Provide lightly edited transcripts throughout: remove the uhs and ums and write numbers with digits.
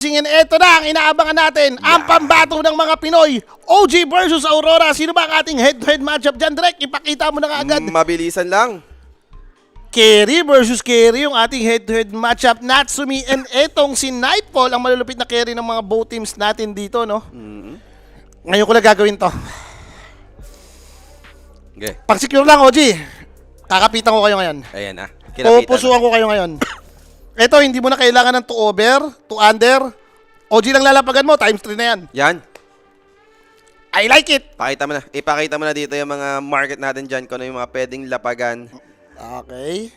Ito na ang inaabangan natin, ang pambato ng mga Pinoy, OG versus Aurora. Sino ba ang ating head-to-head matchup dyan, Drek? Ipakita mo na agad. Mabilisan lang. Carry versus Carry yung ating head-to-head matchup. Natsumi and etong si Nightfall, ang malulupit na carry ng mga both teams natin dito, no? Ngayon ko lang gagawin to. Okay. Pag-secure lang, OG. Kakapitan ko kayo ngayon. Ayan na. Pupusuan ko kayo ngayon. Ito, hindi mo na kailangan ng 2 over, 2 under. OG lang lalapagan mo, times 3 na yan. Yan. I like it. Pakita mo na. Ipakita mo na dito yung mga market natin dyan kung ano yung mga pwedeng lapagan. Okay.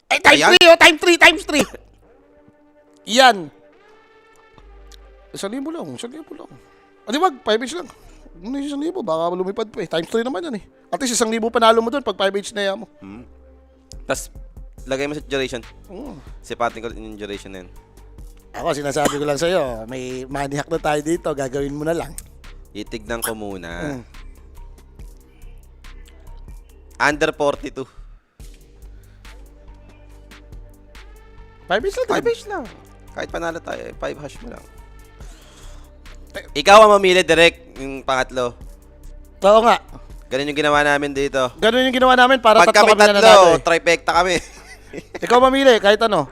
Ay, times 3, oh, times 3. Yan. 1,000 lang, 1,000 lang. Di wag, 5H lang. 1,000, baka lumipad pa eh. Times 3 naman yan eh. At least 1,000 panalo mo dun pag 5H na yan mo. Tapos, lagay mo sa duration. Sipatin ko yung duration na yun. Ako, sinasabi ko lang sa'yo, may money hack na tayo dito, gagawin mo na lang. Itignan ko muna. Under 42. 5H lang. 5 lang. Kahit panalo tayo, 5 hash mo lang. Ikaw ang mamili direct yung pangatlo. Oo nga. Ganun yung ginawa namin dito. Ganun yung ginawa namin para Pag tatlo kami kami na tatlo, natin. trifecta kami. Ikaw mamili, kahit ano.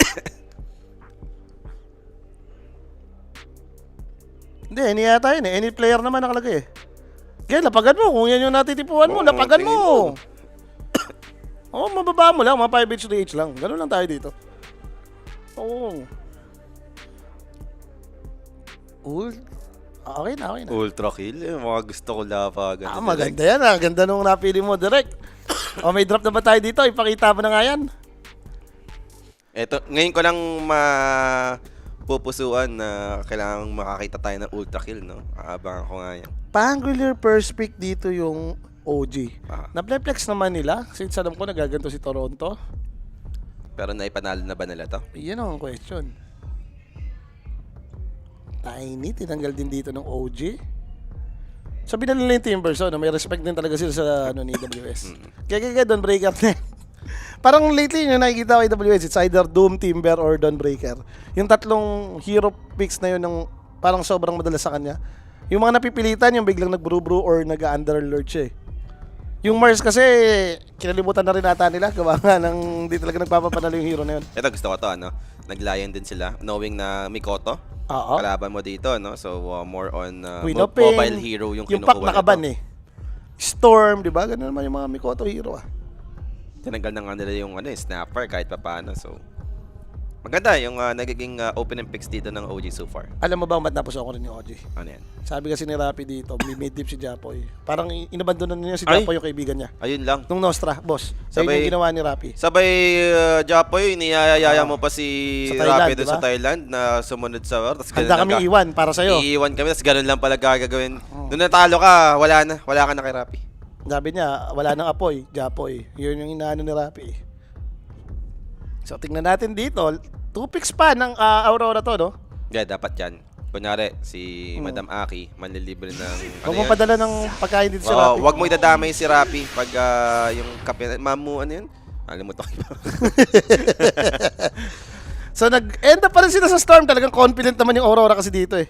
Hindi, any yata yun eh. Any player naman nakalagay eh. Kaya lapagan mo. Kung yan yung natitipuan mo, lapagan tingin mo. Oo, mababa mo lang. Mga 5H, 3H lang. Ganun lang tayo dito. Oo. Okay na. Ultra kill. Yung mga gusto ko lapagan. Maganda yan ah. Ganda nung napili mo, direct. May drop na ba tayo dito? Ipakita mo na nga yan. Eto, ngayon ko lang pupusuan na kailangan makakita tayo ng ultra kill, no? Aabangan ko nga yan. Pangular perspec dito yung OG. Ah. Na-flex naman nila since alam ko nagaganto si Toronto. Pero naipanalo na ba nila to? Yan ang question. Tiny, tinanggal din dito ng OG. Sabi na nila yung Timbers, no? May respect din talaga sila sa ni AWS. Kaya Don Breaker na. Parang lately yung nakikita ko AWS, it's either Doom, Timber, or Don Breaker. Yung tatlong hero picks na yun ng parang sobrang madalas sa kanya. Yung mga napipilitan, yung biglang nag-brew or nag-underlord siya eh. Yung Mars kasi, kinalimutan na rin ata nila. Gawa nga nang hindi talaga nagpapapanalo yung hero na yun. Ito gusto ko to, ano? Naglayan din sila, knowing na Mikoto. Oo. Kalaban mo dito, no? So, more on Quinopin, mobile hero yung yung pack kinukuha nakaban nito. eh. Storm, di ba? Ganun naman yung mga Mikoto hero ah. Tinanggal na nga nila yung snapper kahit pa paano. So, maganda yung nagiging opening picks dito ng OG so far. Alam mo ba ba't napuso ako rin yung OG? Ano yan? Sabi kasi ni Rappi dito, may mid-dip si Japoy. Parang inabandonan niya si Japoy yung kaibigan niya. Ayun lang. Nung Nostra, boss. Sabay Sabay- yung ginawa ni Rappi. Sabay, Japoy, niyayaya mo pa si Sa Thailand, Rappi doon diba? sa Thailand na sumunod sa war. Handa kami iwan para sa'yo. Iiwan kami, tapos ganun lang pala gagawin. Doon natalo ka, wala ka na kay Rappi. Sabi niya, wala nang apoy, Japoy. Yun yung inaano ni Rappi. So tingnan natin dito. 2 picks pa ng Aurora to, no? Yeah, dapat yan. Kunyari, si Madam Aki, manlilibre ng... Huwag mo padala ng pagkain dito sa Rappi. Wag mo idadamay si Rappi pag yung kape... Mamu, ano yun? Alimutan ko iba. So nag-end up pa rin sila sa Storm. Talagang confident naman yung Aurora kasi dito eh.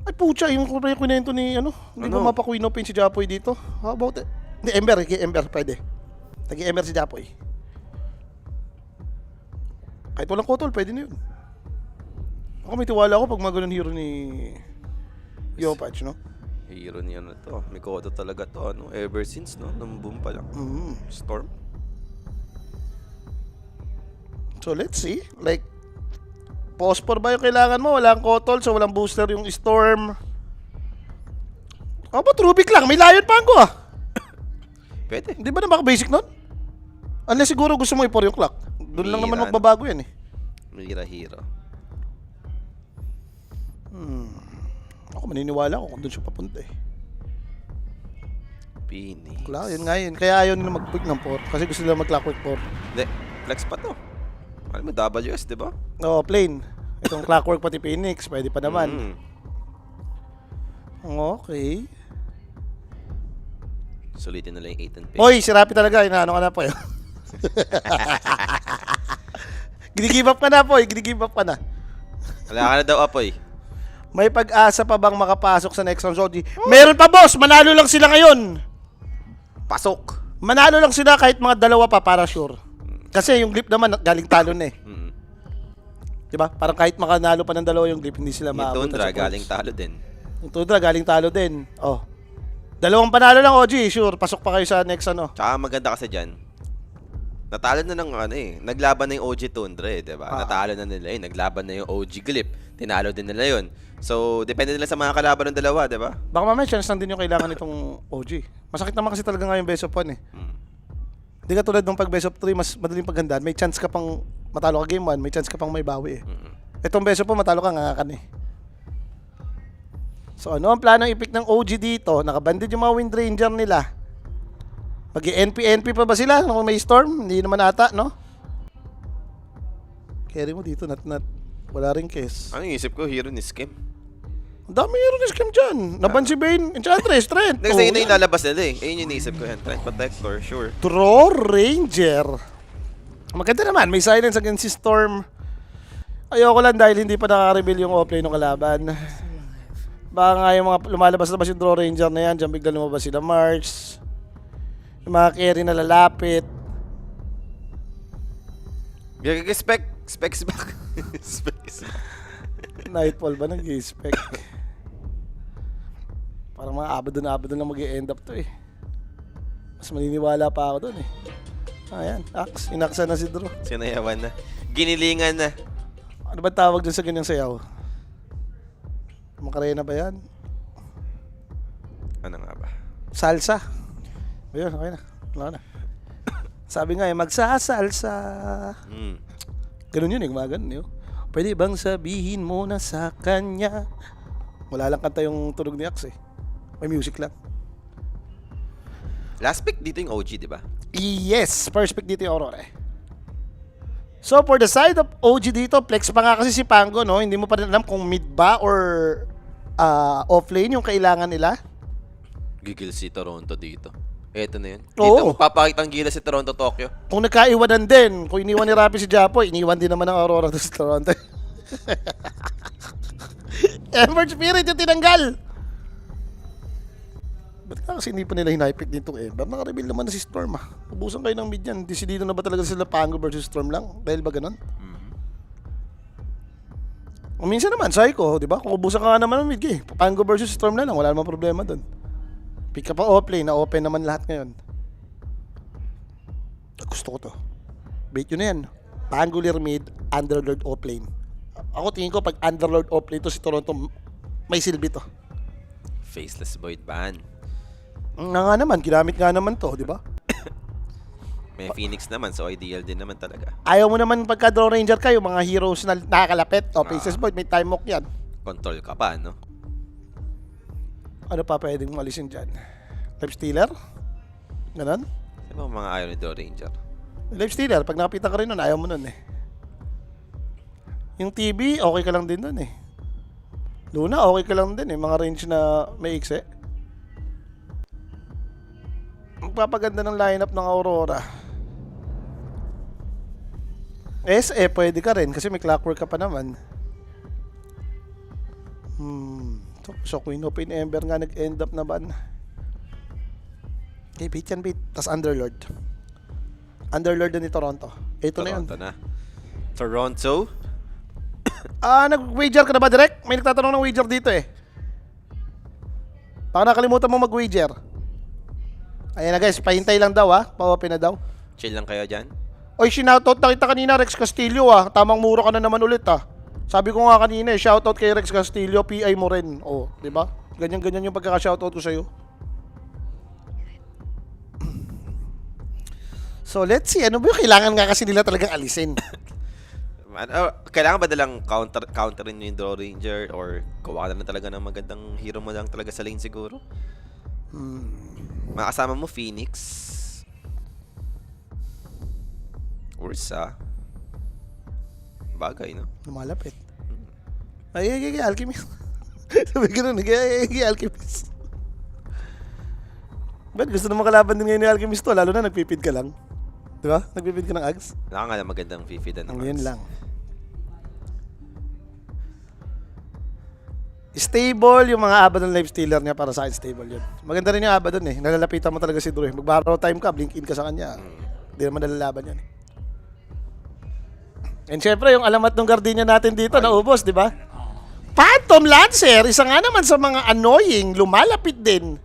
Ay pucha, yung kwento ni hindi mo mapakuinopin si Japoy dito. How about it? Hindi, Ember, pwede. Nag-Ember si Japoy. Kahit walang kotol, pwede na yun. Ako may tiwala ako pag maganon hero ni Yopatch, no? Hero niya na to. May koto talaga to. Ever since, no? Nung boom pa lang. Storm. So let's see. Like, Phosphor ba yung kailangan mo? Walang kotol, so walang booster yung Storm. Ba't Rubik lang? May Lion pa ako ah. Pwede. Hindi ba na baka-basic nun? Unless siguro gusto mo i-4 yung clock. Doon lang naman Hira, magbabago yan eh. Mira hero. Ako maniniwala ako kung doon siya papunta eh. Phoenix. Wala, yun nga yun. Kaya ayaw nila mag-pick ng 4 kasi gusto nila mag-clockwork 4. Hindi, flex pa to. Alam mo, WS, di ba? Oo, plain. Itong clockwork pati Phoenix, pwede pa naman. Okay. Sulitin nila yung 8 and pick. Hoy, si Rappi talaga. Inaano ka na po yun. Gini-give up ka na po. Gini-give up ka na. Wala ka na daw, Apoy. May pag-asa pa bang makapasok sa next round, Soji? Meron pa, boss! Manalo lang sila ngayon! Pasok! Manalo lang sila kahit mga dalawa pa para sure. Kasi yung Glip naman galing talo na eh. Mm. Diba? Parang kahit makanalo pa ng dalawa yung Glip, hindi sila Yung maabot. Tundra, galing talo din. Yung Tundra galing talo din. Oh. Dalawang panalo lang, OG. Sure, pasok pa kayo sa next ano. Tsaka maganda kasi dyan, natalo na ng ano eh. Naglaban na yung OG Tundra eh, diba? Natalo na nila eh. Naglaban na yung OG Glip. Tinalo din nila yun. So, depende nila sa mga kalaban ng dalawa, diba? Baka mamaya chance lang din yung kailangan nitong OG. Masakit naman kasi talaga nga yung best of 1 eh. Hindi ka tulad nung pag best of 3, mas madaling paghandaan. May chance ka pang matalo ka game 1, may chance ka pang may bawi eh. Itong best of 4, matalo ka, ngangakan eh. So ano ang planong i-pick ng OG dito? Nakabandid yung mga Wind Ranger nila. Mag-NP-NP pa ba sila kung may storm? Hindi naman ata, no? Carry mo dito, nat. Wala rin case. Ano yung isip ko? Hero ni Skim. Ang dami hero ni Scam dyan. Naban si Bane, Enchantress, Trent. Kasi yun na yung lalabas nila eh. Ayun yung iniisip ko yan. Trend Protector, sure. Troll Ranger. Maganda naman, may silence against si Storm. Ayoko lang dahil hindi pa naka-reveal yung offlane ng kalaban. Baka nga yung mga lumalabas-labas yung Draw Ranger na yan, dyan bigla lumabas sila March. Yung mga carry na lalapit. Specs back. Specs back. Nightfall ba nag-i-spec? Parang mga abadon lang mag-i-end up to eh. Mas maniniwala pa ako dun eh. Ayan, Axe. Inaksa na si Drew. Sinayawan na. Ginilingan na. Ano ba tawag dun sa ganyang sayaw? Makarena ba yan? Ano nga ba? Salsa. Ayun, okay na. Wala na. Sabi nga eh, magsasalsa. Ganun yun eh, gumagano yun. Pwede bang sabihin mo na sa kanya? Wala lang kanta yung tunog ni Axe eh. May music lang. Last pick dito yung OG, di ba? Yes, first pick dito yung Aurora eh. So for the side of OG dito, flex pa nga kasi si Pango, no? Hindi mo pa rin alam kung mid ba or offlane yung kailangan nila. Gigil si Toronto dito. Eto na yun. Oo. Dito magpapakita ang gila si Toronto, Tokyo. Kung nagkaiwanan din, kung iniwan ni Rappi si Japo, iniwan din naman ng Aurora to sa Toronto. Emerge Spirit yung tinanggal. Ba't nga kasi hindi pa nila hinipick dito Ember? Naka-reveal naman na si Storm ah. Ubusan kayo ng mid yan. Decidido na ba talaga sila Pango versus Storm lang? Dahil ba ganun? Minsan naman, Psycho, di ba? Kung ubusan ka nga naman ng mid eh. Pango versus Storm na lang, wala namang problema dun. Pick ka pa offlane, na open naman lahat ngayon. Gusto ko to. Bait yun na yan. Pangular mid, Underlord offlane. Ako tingin ko pag Underlord offlane to si Toronto, may silbi to. Faceless Void ban. Nga naman, ginamit nga naman to, di ba? May Phoenix naman, so ideal din naman talaga. Ayaw mo naman pagka Draw Ranger kayo, mga heroes na nakakalapit. O, Faces Void, may time walk yan. Control ka pa, no? Ano pa pwedeng malisin dyan? Life Stealer? Ganon? Sino ba mga ayaw ni Draw Ranger? Life Stealer, pag nakapita ka rin nun, ayaw mo nun eh. Yung TB, okay ka lang din nun eh. Luna, okay ka lang din eh. Mga range na may ikse. Magpapaganda ng lineup ng Aurora. Pwede ka rin kasi may clockwork ka pa naman. So Queen of Pain Ember nga nag-end up na ban. Okay, beat yan, beat. Tas Underlord. Underlord na ni Toronto. Ito na yun. Toronto na. Toronto? Nag-wager ka na ba direct? May nagtatanong ng wager dito eh. Baka nakalimutan mo mag-wager. Ayan na guys, pahintay lang daw pa-open na daw. Chill lang kayo dyan? Oy, sinoutout na kita kanina, Rex Castillo Tamang mura ka na naman ulit Sabi ko nga kanina shoutout kay Rex Castillo, PI mo rin. Oh, di ba? Ganyan yung pagkaka-shoutout ko sa'yo. So let's see, ano ba yung kailangan nga kasi nila talagang alisin? Kailangan ba dalang counterin nyo yung Draw Ranger or gawa ka na talaga ng magandang hero mo lang talaga sa lane siguro? Makasama mo Phoenix, Ursa. Bagay, no? Lumalapit. Ay, Alchemist. Sabi ko nun, Alchemist. Ba't gusto na makalaban din ngayon ni Alchemist to? Lalo na nagpipid ka lang. Di ba? Nagpipid ka ng Ags. Wala nga na magandang fifid. Ang yun lang. Stable yung mga Abaddon life stealer niya para sa akin stable yun. Maganda rin yung Abaddon eh. Nalalapitan mo talaga si Drew. Mag-borrow time ka, blink in ka sa kanya. Hindi naman nalalaban yan eh. And syempre yung alamat ng Gardenia natin dito naubos, di ba? Phantom Lancer, isa nga naman sa mga annoying, lumalapit din.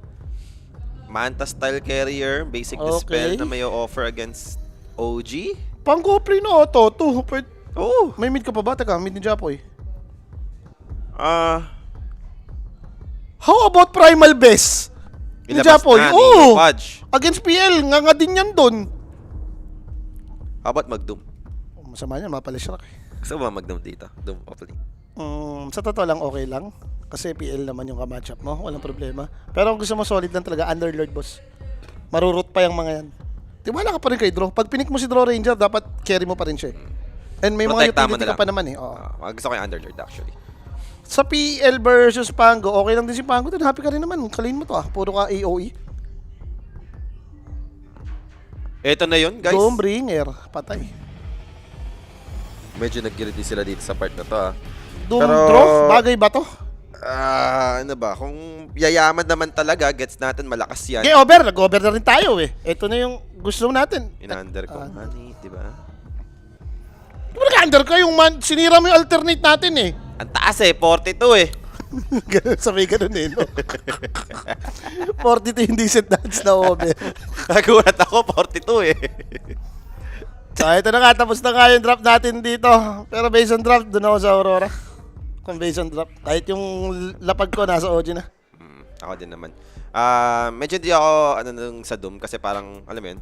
Manta style carrier, basic dispel na may offer against OG. Pang-Gopri na auto, 2. Oh! May mid ka pa ba? Teka, mid ni Japoy. How about Primal Best? Ni Ilabas Japoy? na ni Oo! Fudge. Against PL, nga din yan dun. How about mag-Doom? Masama yan, mapalish rock eh. Gusto mo ba mag-Doom dito? Doom opening. Sa totoo lang, okay lang. Kasi PL naman yung ka-matchup mo, walang problema. Pero kung gusto mo solid lang talaga, Underlord boss. Marurot pa yung mga yan. Tiwala ka pa rin kay Draw. Pag pinik mo si Draw Ranger, dapat carry mo pa rin siya. And may mga Protektahan mo utility na ka pa lang. naman eh. Oo. Gusto ko yung Underlord actually. Sa PL versus Pango, okay lang din si Pango. Then happy ka rin naman. Kalin mo to ah. Puro ka AOE. Ito na yun, guys. Doombringer, patay. Medyo nag-guilty sila dito sa part na to, Doom Pero- Draw, bagay ba to? Ano ba? Kung yayaman naman talaga, gets natin malakas yan. Okay, over. Nag-over na rin tayo eh. Ito na yung gusto natin. In-under ko, honey, di ba? Di ba nag-under ka yung man? Sinira mo yung alternate natin eh. Ang taas 42 eh. Ganun, sabay ganun eh, no? 42 yung decent dance na over. Nagulat ako, 42 eh. So, ito na nga. Tapos na nga yung drop natin dito. Pero based on drop, doon ako sa Aurora. Kung based on drop. Kahit yung lapag ko, nasa OG na. Ako din naman. Medyo di ako nung sa Doom kasi parang, alam mo yun,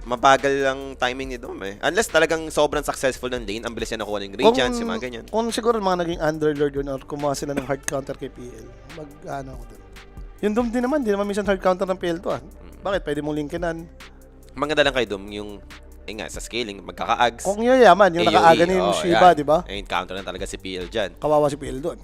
mabagal lang timing ni Doom eh. Unless talagang sobrang successful ng lane, ang bilis niya nakuha ng Radiance, yung mga ganyan. Kung siguro mga naging Underlord yun or kumuha sila ng hard counter kay PL, mag-ano ako dun. Yung Doom din naman, di naman minsan hard counter ng PL to ah. Bakit? Pwede mong linkinan. Maganda lang kay Doom yung, nga, sa scaling, magkaka-ags. Kung yun yaman, yung nakaaga ni Shiba, di ba? Ayun, counter na talaga si PL dyan. Kawawa si PL doon.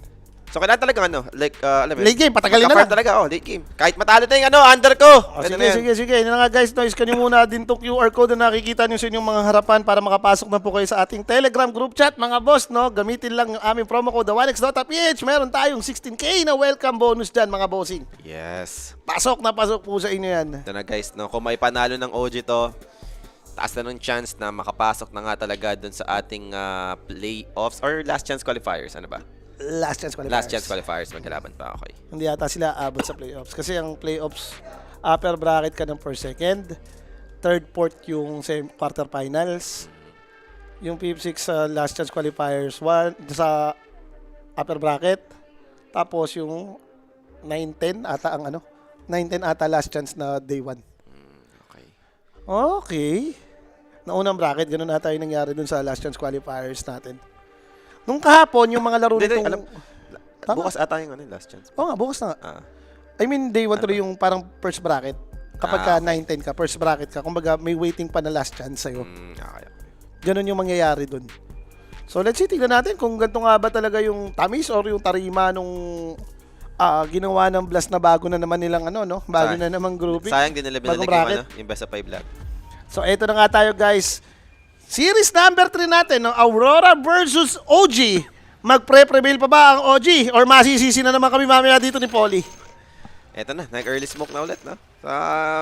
So, kailangan talaga alam mo yun, Late game, patagalin na magka-farm lang. talaga, late game. Kahit matalo na yung under ko. Pwede na yan. Sige. Yun na nga guys, noise ka nyo muna din itong QR code na nakikita nyo sa inyong mga harapan para makapasok na po kayo sa ating Telegram group chat, mga boss, no? Gamitin lang yung aming promo code, theonex.ph. Meron tayong 16K na welcome bonus dyan, mga bossing. Yes. Pasok na pasok po sa inyo yan. Ito na guys, no, kung may panalo ng OG to, taas na ng chance na makapasok na nga talaga dun sa ating playoffs or last chance qualifiers. Ano ba? Last chance qualifiers. Last chance qualifiers, magkalaban pa. Okay. Hindi yata sila abot sa playoffs. Kasi ang playoffs, upper bracket ka ng first, second. Third, fourth yung quarterfinals. Yung P6 sa last chance qualifiers, one sa upper bracket. Tapos yung 9-10 ata ang 9-10 ata last chance na day 1. Okay. Okay. Naunang bracket, ganun ata yung nangyari dun sa last chance qualifiers natin. Nung kahapon, yung mga laro Hindi, nitong... Tama. bukas ata yung last chance. Oo nga, bukas na nga. Ah. I mean, day 1 tuloy yung parang first bracket. Kapag ka 9-10 ka, first bracket ka, kumbaga may waiting pa na last chance sa'yo. Okay. Ganun yung mangyayari dun. So let's see, tignan natin kung ganito nga ba talaga yung tamis or yung tarima nung ginawa ng blast na bago na naman nilang bago na namang grouping. Sayang din nila Bagong binalik bracket. yung best of 5 lag. So eto na nga tayo guys. Series number 3 natin, no? Aurora versus OG. Magpre-prevail pa ba ang OG? Or masisisi na naman kami mamaya dito ni Polly? Eto na, nag-early smoke na ulit, no?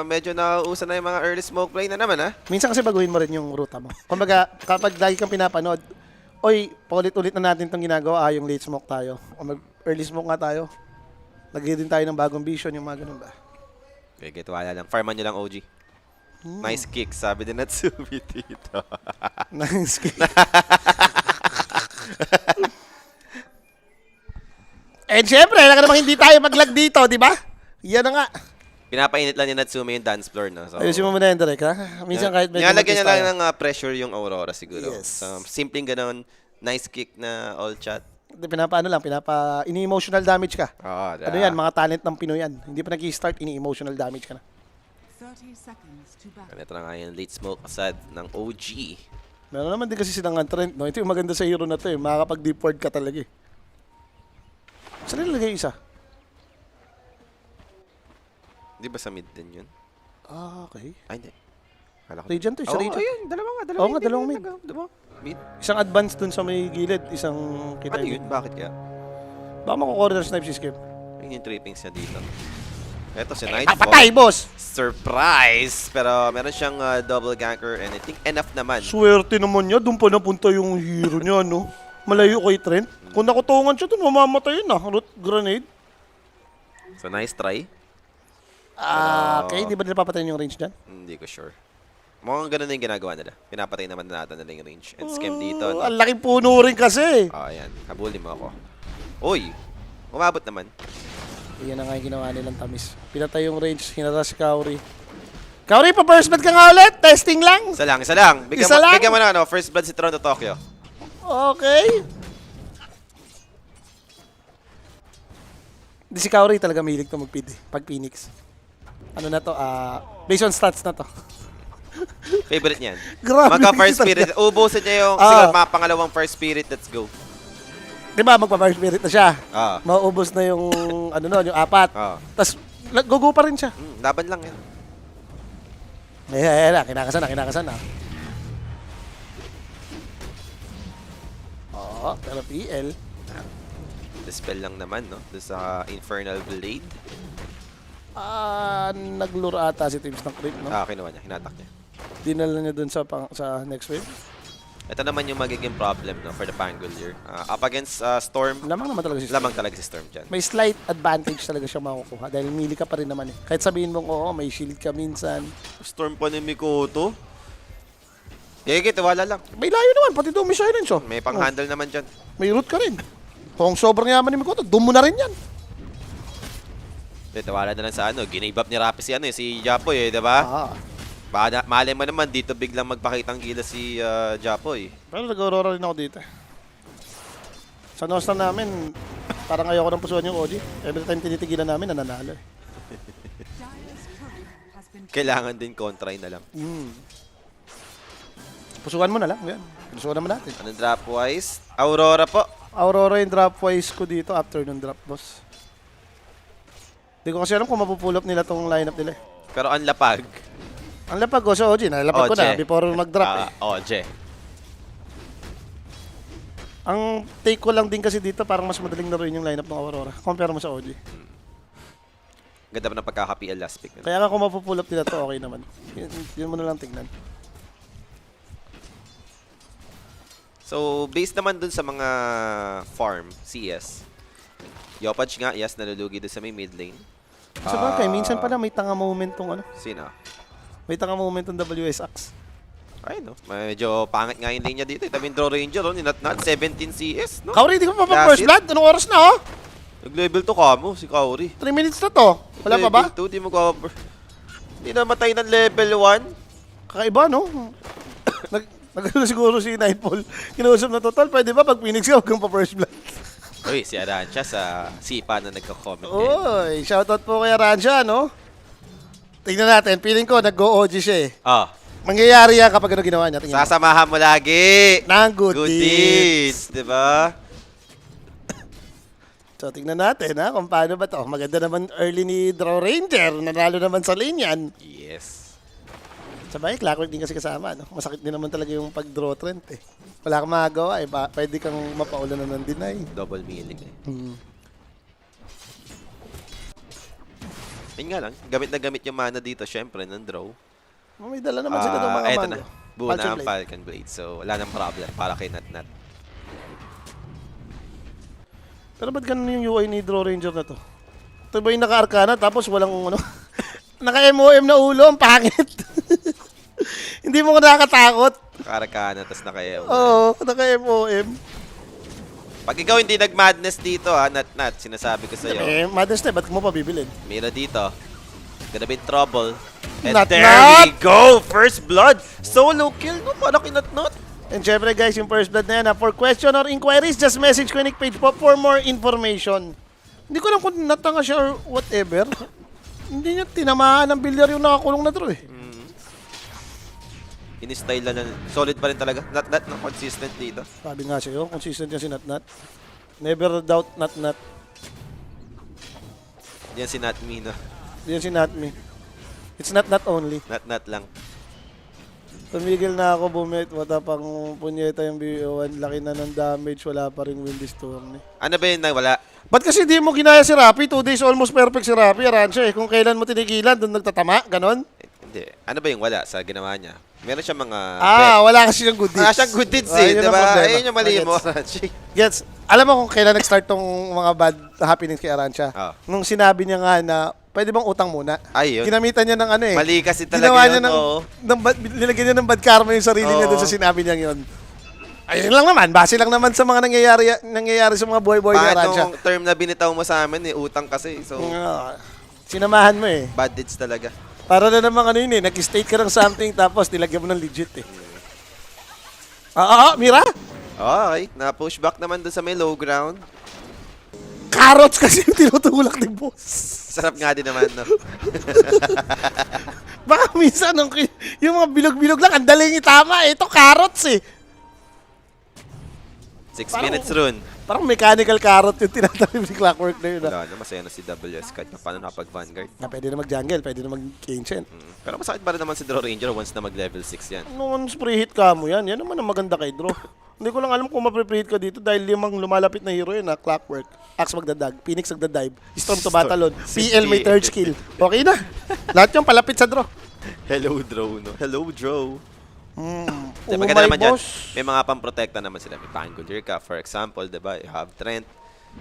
Medyo nauusan na yung mga early smoke play na naman, ha? Minsan kasi baguhin mo rin yung ruta mo. Kumbaga, kapag lagi kang pinapanood, oy, paulit-ulit na natin itong ginagawa, yung late smoke tayo. O mag-early smoke nga tayo. Lagay din tayo ng bagong vision, yung mga ganun ba? Okay, wala lang. Farman nyo lang, OG. Nice kick, sabi din Natsumi dito. Nice kick. And syempre, alam ka namang hindi tayo mag-lag dito, di ba? Yan na nga. Pinapainit lang ni Natsumi yung dance floor, no? So, Ayusin mo muna yun, Derek, ha? Minsan kahit medyo nilalagyan niya mag-test lang ng pressure yung Aurora siguro. Yes. So, simpleng ganun, nice kick na all chat. ini-emotional damage ka. Oo, Ano yan, mga talent ng Pinoy yan. Hindi pa nag-i-start, ini-emotional damage ka na. 30 seconds to battle. Ito na nga yung late smoke aside ng OG. Meron naman din kasi silang trend, no? Ito yung maganda sa hero na to, eh. Makakapag-deep ward ka talaga, eh. Saan nilagay isa? Di ba sa mid din yun? Okay. Ay, hindi. Kala ko. Radiant to, isa Radiant. ayun. Dalawa nga. Oo nga, dalawang mid. Diba? Mid? Isang advance dun sa may gilid, isang kita Ano yun? Bakit kaya? Baka makukorner snipe si Skip. Yun yung trippings niya dito. Ito si Papatay, Nightfall. boss! Surprise! Pero meron siyang double ganker and I think enough naman. Swerte naman niya. Doon pa napunta yung hero niya, no? Malayo kay Trent. Kung nakutungan siya doon, mamamatay na. Root grenade. So nice try. Okay, di ba nila papatayin yung range dyan? Hindi ko sure. Mukhang ganun na yung ginagawa nila. Pinapatay naman natin nila yung range. And scam dito. No? Ang laking puno rin kasi. Ayan. Habulin mo ako. Uy! Umabot naman. Iyan na nga yung ginawa nilang tamis. Pinatay yung range, hinara si Kauri. Kauri, pa-first blood ka nga ulit. Testing lang. Isa lang, isa lang. Bigyan Isa mo, lang? bigyan mo na ano, first blood si Toronto Tokyo. Okay. Hindi si Kauri talaga mahilig to mag-pid eh, pag Phoenix. Ano na to? Based on stats na to. Favorite niyan. Grabe, Magka first talaga. spirit. Ubusin niya yung Ah. siguro mga pangalawang first spirit. Let's go. Di ba, magpa-first spirit na siya. Ah. Maubos na yung, ano nun, yung 4. Ah. Tapos, gugo pa rin siya. Laban lang yan. Eh, kinakasan na. Oo, pero PL. Dispel lang naman, no? Doon sa Infernal Blade. Naglure ata si Teams ng creep, no? Kinuha niya. Hinatak niya. Dinala niya dun sa next wave. Ito naman yung magiging problem, no? For the Pangolier. Up against Storm. Lamang naman talaga si Storm. Lamang talaga si Storm dyan. May slight advantage talaga siya makukuha dahil mili ka pa rin naman eh. Kahit sabihin mong, oo, may shield ka minsan. Storm pa ni Mikoto. Gigit, wala lang. May layo naman, pati doon may silence, oh. May pang-handle naman dyan. May root ka rin. Kung sobrang yaman ni Mikoto, doon mo na rin yan. Wala na lang sa ano. Ginave up ni Rappi si Japoy, eh, diba? Malay mo naman, dito biglang magpakitang gila si Japoy. Pero nag-aurora rin ako dito. Sa Nostra namin, parang ayoko nang pusuan yung OG. Every time tinitigilan namin, nananalo eh. Dire's turret has been Kailangan din kontray na lang. Pusuan mo na lang, yan. Pusuan naman natin. Anong drop-wise? Aurora po. Aurora yung drop wise ko dito after nung drop, boss. Hindi ko kasi alam kung mapupull up nila tong lineup nila eh. Pero ang lapag. Ang lapag ko sa OG, nalapag ko na Oje. before mag-drop eh. Oje. Ang take ko lang din kasi dito, parang mas madaling laruin yung lineup ng Aurora. Compare mo sa OG. Ganda pa ng pagkaka-PL last pick. Kaya nga kung mapupull up nila to, okay naman. Yun mo na lang tignan. So, based naman dun sa mga farm, CS. Yopaj nga, yes, nalulugi dun sa may mid lane. Sa bagay, minsan pala may tanga moment tong ano. Sino? May tanga moment tong WS Axe. Ay, no. Medyo pangit nga yung lane niya dito. Ito yung Draw Ranger, oh. Ninat-nat, 17 CS, no? Kauri, di ko pa That's first it. blood? Anong oras na oh? Nag-level to kamo, si Kaori. 3 minutes na to. Wala pa ba? Level 2, di mo cover. Hindi namatay ng level 1. Kakaiba, no? Nagano siguro si Nightfall. Kinausap na total, pwede ba pag Phoenix ka, huwag kang pa first blood? Uy, si Arancha sa Sipa na nagko-comment din. Oy, shoutout po kay Aransha, no? Tingnan natin, feeling ko nag-go-OG siya eh. Oh, Mangyayari yan kapag ano ginawa niya. Tingnan mo. sasamahan mo lagi. Ng good Good deeds. deeds, di ba? So, tingnan natin ha, kung paano ba to. Maganda naman early ni Draw Ranger. Nanalo naman sa lane yan. Yes. Sabay, Clockwork din kasi kasama. No? Masakit din naman talaga yung pag-draw trend eh. Wala kang magagawa eh. Pwede kang mapaulan na ng deny. Double mealing eh. Hmm. Yun nga lang, gamit na gamit yung mana dito, syempre, ng draw. May dala naman sila ng mga Eto mango. na, buo na Falchion ang Blade. Falcon Blade. So, wala nang problem para kay Nat. Pero ba't ganun yung UI ni Draw Ranger na to? Ito ba yung naka-arcana tapos walang ano? Naka-MOM na ulo, ang pangit. Hindi mo ko nakakatakot. Karakana, tas nakaya. Oo, naka-MOM. Pag ikaw hindi nag-madness dito, ha, Nat, sinasabi ko sa'yo. Eh, madness na, ba't mo pa bibilin? Mira dito. Gonna be in trouble. And Nat, there Nat! we go! First blood! Solo kill, no? Para kay Nat. And syempre guys, yung first blood na yan, for question or inquiries, just message Quinic page po for more information. Hindi ko alam kung natanga siya or whatever. Hindi niya tinamaan ng bilyar yung nakakulong na draw eh. Ini-style na. Solid pa rin talaga. Nat, no? Consistent dito. Sabi nga sa'yo, consistent yan si Natnat. Never doubt Natnat. Yan si Natmi, no? Yan si Natmi. It's not only. Nat lang. Tumigil na ako bumit, matapang punyeta yung BO1. Laki na ng damage, wala pa rin Windy Storm eh. Ano ba yun na wala? Ba't kasi di mo ginaya si Rapi? 2 days almost perfect si Rapi, Aransha eh. Kung kailan mo tinigilan, doon nagtatama, ganon. Hindi. Ano ba yung wala sa ginawa niya? Meron siya mga Wala kasi siyang good deeds. Wala siyang good deeds Yun eh, di ang ba? problema. Ayun yung mali mo. Gets. Alam mo kung kailan nag-start tong mga bad happenings kay Aransha? Nung sinabi niya nga na, pwede bang utang muna? Ayun. Ginamitan niya ng ano eh. Mali kasi talaga Ginawa niya yun, nilagyan niya ng bad karma yung sarili niya Oo. doon sa sinabi niya yun. Ayun lang naman, base lang naman sa mga nangyayari sa mga boy-boy ni Aransha. Paano term na binitaw mo sa amin eh, utang kasi. So, Sinamahan mo eh. bad deeds talaga. Para na namang ano yun eh, nag-state ka ng something tapos nilagyan mo ng legit eh. Mira? Okay, na-pushback naman doon sa may low ground. Carrots kasi yung tinutulak ni boss. Sarap nga din naman, no? Baka minsan yung mga bilog-bilog lang, ang daling itama eh. Ito carrots eh. 6 Parang- minutes run. Parang mechanical carrot yung tinatanim ni Clockwork na yun. Wala na, masaya na si WS kahit pa paano nakapag-Vanguard. Pwede na mag-jungle, pwede na mag-ancient. Pero masakit pa rin naman si Draw Ranger once na mag-level 6 yan. Noon pre-hit ka mo yan. Yan naman ang maganda kay Draw. Hindi ko lang alam kung mapre-hit ka dito dahil limang lumalapit na hero yun na Clockwork, Axe magdadag, Phoenix magdadive, Storm to Batalon, PL may third skill. Okay na. Lahat yung palapit sa Draw. Hello, Draw, no? Hello, Draw. Oh Maganda my naman dyan. boss. May mga pamprotekta naman sila. May Pangulir ka, for example, diba? You have Trent.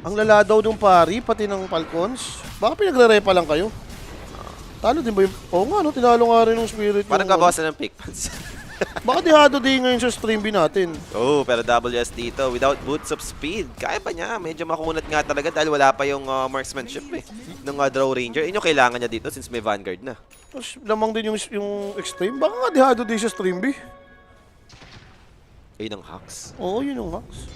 Ang lala daw nung pari, pati ng Falcons. Baka pinagre-repa lang kayo. Talo din ba yung... Oo nga, no? Tinalo nga rin ng Spirit. Parang yung- kabawasan ng pick pants. Baka dihado din ngayon sa stream B natin. Oh, pero WS dito, without boots of speed, kaya pa niya. Medyo makunat nga talaga dahil wala pa yung marksmanship eh. Ng Draw Ranger. Yun yung kailangan niya dito since may Vanguard na. Tapos lamang din yung extreme. Baka nga dihado din sa stream B. Ayun ang hacks. Oo, yun yung max.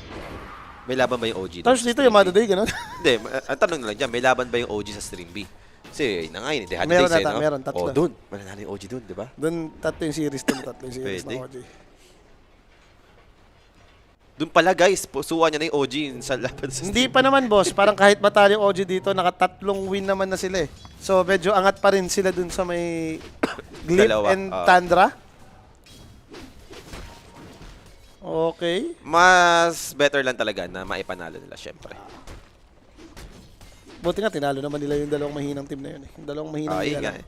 May laban ba yung OG? Tapos dito yung Mother Day, gano'n? Hindi, ang tanong na lang dyan, may laban ba yung OG sa Stream B? Kasi, yun na nga yun, hindi Meron days, ata, no? meron, tatlo. Oh, dun. Mananalo yung OG dun, di ba? Doon, tatlo yung series Pwede. ng OG. Dun pala, guys, pusuan niya na yung OG sa laban sa Hindi pa naman, boss. Parang kahit matalo yung OG dito, nakatatlong win naman na sila eh. So, medyo angat pa rin sila dun sa may Glip Dalawa, and Tundra. Okay. Mas better lang talaga na maipanalo nila, syempre. Buti nga, tinalo naman nila yung dalawang mahinang team na yun eh. Yung dalawang mahinang Ayun nila nga eh.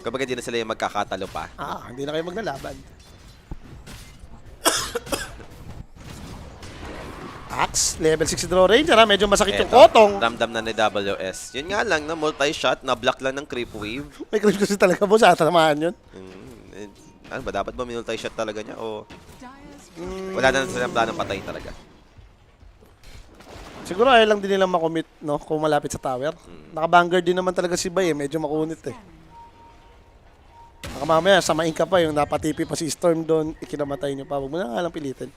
Kapag hindi na sila yung magkakatalo pa. hindi na kayo maglalaban. Axe, level 6 Draw Ranger ha. Medyo masakit yung Eto, kotong. Ramdam na ni WS. Yun nga lang, na multi-shot, na block lang ng creep wave. May creep kasi talaga, boss. Tatamaan yun. Ano ba, dapat ba multi-shot talaga niya? O Dyer's wala na silang planong patayin talaga? Siguro ayaw lang din nilang makommit, no? Kung malapit sa tower. Naka-vanguard din naman talaga si Bay eh. Medyo makunit eh. Baka mamaya, samain ka pa yung napatipi pa si Storm doon, ikinamatay niyo pa. Huwag mo na nga lang pilitin.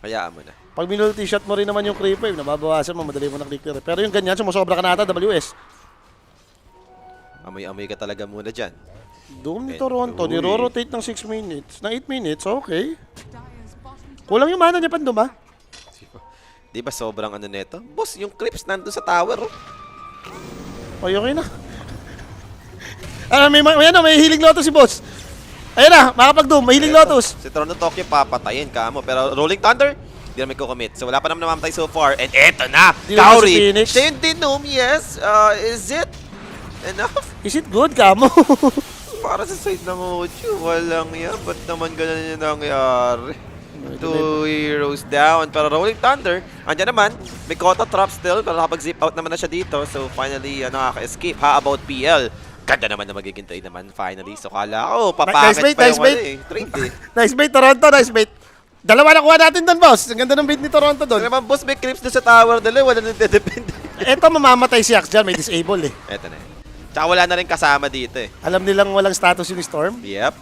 Hayaan mo na. Pag minulti shot mo rin naman yung creep wave, nababawasan mo, madali mo na clear. Pero yung ganyan, sumusobra ka na ata, WS. Amoy-amoy ka talaga muna dyan. Doom ni Eh, Toronto, uy. niro-rotate ng 6 minutes. Na 8 minutes, okay. Dyer's bottom tower Kulang yung mana niya pa doon, ha? Di ba sobrang ano neto? Boss, yung creeps nandun sa tower, oh. Okay na. May healing lotus si boss. Ayun na, makapag-doom, may healing lotus. Si Toronto Tokyo papatayin ka mo. Pero Rolling Thunder, hindi naman ko-commit. So wala pa naman namamatay so far. And eto na! Di naman si Kauri! Phoenix. Siya yung Dinom, yes. Is it enough? Is it good, kamo? Para sa side ng Ocho, walang yan. Ba't naman ganun yung nangyari? 2 heroes down. Pero Rolling Thunder, andyan naman. May Kota trap still. Pero nakapag-zip out naman na siya dito. So finally, nakaka-escape. How about PL? Ganda naman na magiging trade naman finally. So kala ko, papakit Nice bait, pa nice yung bait. trade eh. Nice bait, Toronto, nice bait. Dalawa na kuha natin doon, boss. Ang ganda ng bait ni Toronto So doon. naman, boss, may creeps doon sa tower nila. Wala nang dedepende. Eto, mamamatay si Axe dyan, may disable eh. Eto na yun. Tsaka wala na rin kasama dito eh. Alam nilang walang status yung Storm. Yep.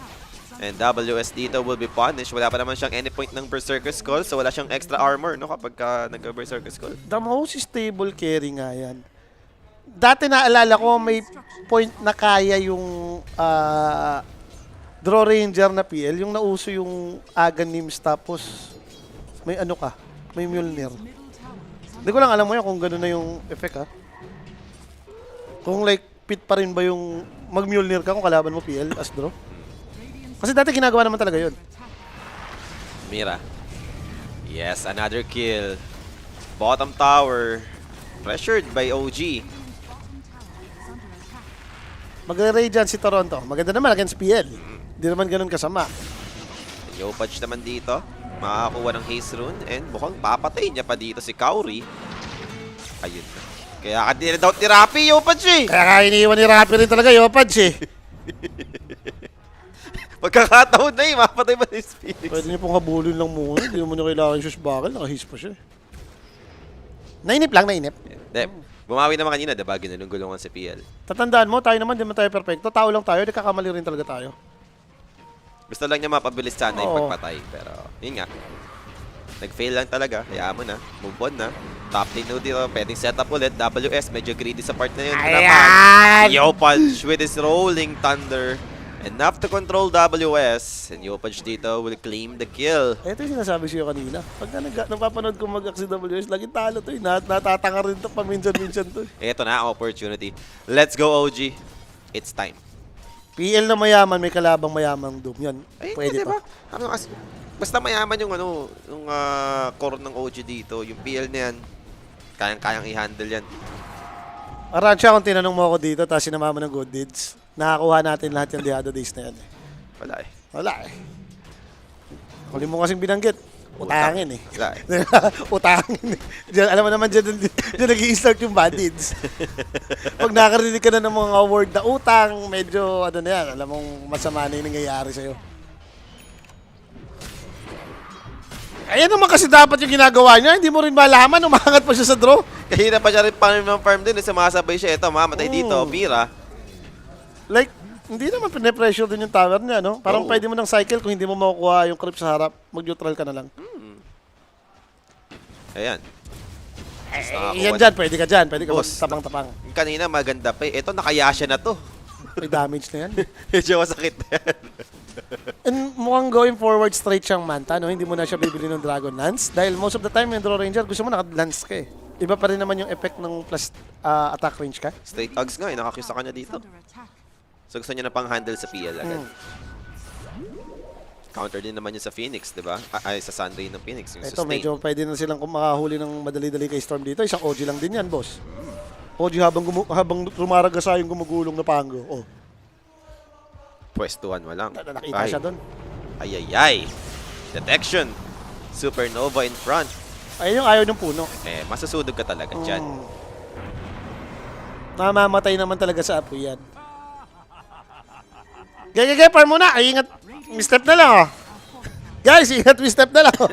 And WS dito will be punished. Wala pa naman siyang any point ng Berserker Skull. So wala siyang extra armor no kapag nag-Berserker Skull. The most stable carry nga yan. Dati naalala ko may point na kaya yung Draw Ranger na PL. Yung nauso yung Aghanims tapos may ano ka, may Mjolnir. Hindi ko lang alam mo yan kung gano'n na yung effect ha. Kung like pit pa rin ba yung mag-Mjolnir ka kung kalaban mo PL as draw. Kasi dati ginagawa naman talaga yun. Mira. Yes, another kill. Bottom tower. Pressured by OG. Magre-radiant si Toronto. Maganda naman against PL. Hindi naman ganun kasama. Yopaj naman dito. Makakakuha ng haste rune and mukhang papatay niya pa dito si Kauri. Ayun na. Kaya ka dinadoubt ni Rappi, Yopaj eh. Kaya nga iniiwan ni Rappi rin talaga, Yopaj eh. Pagkakataon na eh, mapatay ba ni Phoenix? Pwede niyo pong habulin lang muna. Hindi naman niyo kailangan yung shush buckle. Naka-his pa siya. Nainip lang, nainip. Hindi. Bumawi naman kanina, diba? Ginulong-gulungan si PL. Tatandaan mo, tayo naman, di man tayo perfecto. Tao lang tayo, nagkakamali rin talaga tayo. Gusto lang niya mapabilis sana yung Oo. pagpatay. Pero, yun nga. Nag-fail lang talaga. Hayaan mo na. Move on na. Top lane no dito. Pwedeng setup ulit. WS, medyo greedy sa part na yun. Ayan! Yopaj with his rolling thunder. Enough to control WS. And Yopaj dito will claim the kill. Ito yung sinasabi sa'yo kanina. Pagka napapanood ko mag-act si WS, laging talo to eh. Natatanga rin to paminsan-minsan to eh. Ito na, opportunity. Let's go, OG. It's time. PL na mayaman, may kalabang mayamang Doom. Yan, Ayun pwede nga, to. diba? Ano kasi, basta mayaman yung ano, yung core ng OG dito, yung PL na yan, kayang-kayang i-handle yan. Aransya, kung tinanong mo ako dito, tapos sinamama ng good deeds, nakakuha natin lahat yung Diado Days na yan eh. Wala eh. Wala eh. Huli mo kasing binanggit. Utangin eh. Wala eh. Utangin eh. Diyan, alam mo naman dyan nag-i-start yung bad deeds. Pag nakarinig ka na ng mga word na utang, medyo ano na yan, alam mong masama na yung nangyayari sa'yo. Ayan naman kasi dapat yung ginagawa niya, hindi mo rin malaman, umangat pa siya sa draw. Kahina pa siya rin farm din, sumasabay siya. Ito, mamatay dito, Mira. Like, hindi naman pine-pressure din yung tower niya, no? Parang Oo. pwede mo ng cycle kung hindi mo makukuha yung creep sa harap, mag-neutral ka na lang. Ayan. Yan dyan, pwede ka dyan, pwede ka Boss. tapang-tapang. Yung kanina maganda pa eh. Ito, nakayasya na to. May damage na yan. Medyo masakit na yan. And mukhang going forward straight siyang Manta, no? Hindi mo na siya bibili ng Dragon Lance. Dahil most of the time, yung Draw Ranger, gusto mo naka-lance ka eh. Iba pa rin naman yung effect ng plus attack range ka. Straight Uggs nga, nakakyus sa kanya dito. Under attack. So gusto niya na pang handle sa PL agad. Counter din naman yun sa Phoenix, di ba? Ay, sa Sunray ng Phoenix, yung Ito, sustain. medyo pwede na silang makahuli ng madali-dali kay Storm dito. Isang OG lang din yan, boss. OG habang rumaragasa yung gumugulong na Pango. Oh, Pwestuhan mo lang. nakita siya doon. Ay. Detection. Supernova in front. Ayun yung ayaw ng puno. Eh, masusudog ka talaga dyan. Mamamatay naman talaga sa apoy yan. Gaya, par muna. Ay, ingat. Step na lang, oh. Guys, ingat, step na lang. Oh.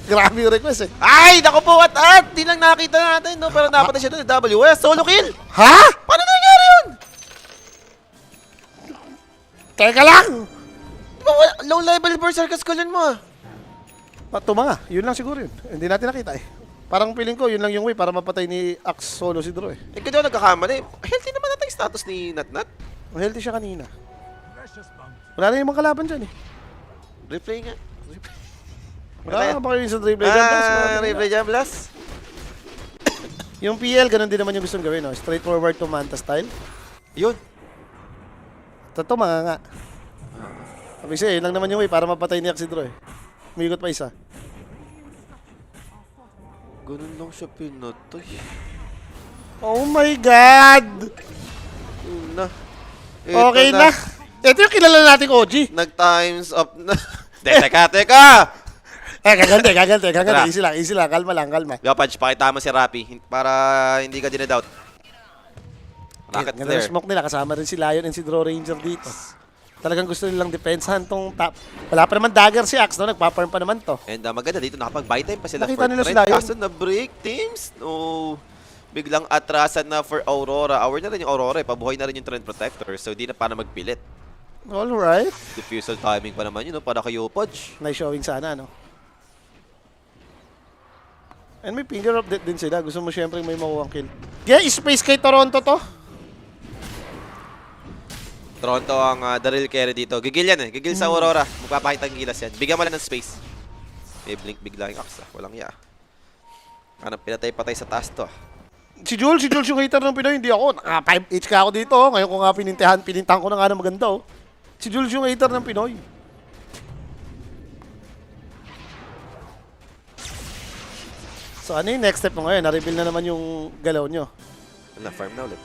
Grabe yung request, eh. Ay, naku po, at! Di lang nakita natin, no? Pero napatay siya doon, WS. Solo kill! Ha? Paano nangyari yun? Teka lang! Di ba, low level berserker skullin mo, ah. Tumanga. Yun lang siguro yun. Hindi natin nakita, eh. Parang feeling ko, yun lang yung way para mapatay ni Axe solo si Drew, eh. Eh, kaya nagkakamali. Healthy naman natin yung status ni Natnat. Healthy siya kanina. Wala na yung mga kalaban dyan, eh. Replay nga. Wala ba kayo sa Dribble Jam Blast? Replay Jam Blast. Yung PL, ganun din naman yung gustong gawin, no? Straightforward to Manta style. Yun. Totoo, mga nga. Kasi yun lang naman yung way para mapatay ni Axe si Drew, eh. Umigot pa isa. Ganun lang siya pinatay. Oh my God! Na. Okay na. Ito yung kilala nating OG. Nag-times up na. Teka! Gagante. Tara. Easy lang. Kalma lang. Yopaj, pakita mo si Rappi para hindi ka dinadoubt. Rocket Ganda ng flare. smoke nila. Kasama rin si Lion and si Draw Ranger dito. Talagang gusto nilang depensahan tong top. Wala pa naman dagger si Axe, no? Nagpa-farm pa naman to. And maganda dito, nakapag-buy time pa sila Nakita for nila trend. si Lion. Kaso na-break teams. No. Biglang atrasan na for Aurora. Hour na rin yung Aurora eh. Pabuhay na rin yung Trend Protector. So di na para magpilit. Alright. Diffusal timing pa naman yun, no? Para kay Yopaj. Nice showing sana, no? And may finger of death din sila. Gusto mo syempre may makuha kill. Yeah, space kay Toronto to. Toronto ang Daryl carry dito. Gigil yan eh. Gigil sa Aurora. Magpapakita ng gilas yan. Bigyan mo lang ng space. May blink bigla yung Axe. Walang ya. Parang pinatay-patay sa taas to. Si Jules yung hater ng Pinoy, hindi ako. Naka 5H ka ako dito. Oh. Ngayon ko nga pinintahan ko na nga na maganda. Oh. Si Jules yung hater ng Pinoy. So ano yung next step mo ngayon? Na-reveal na naman yung galaw nyo. Na farm na ulit.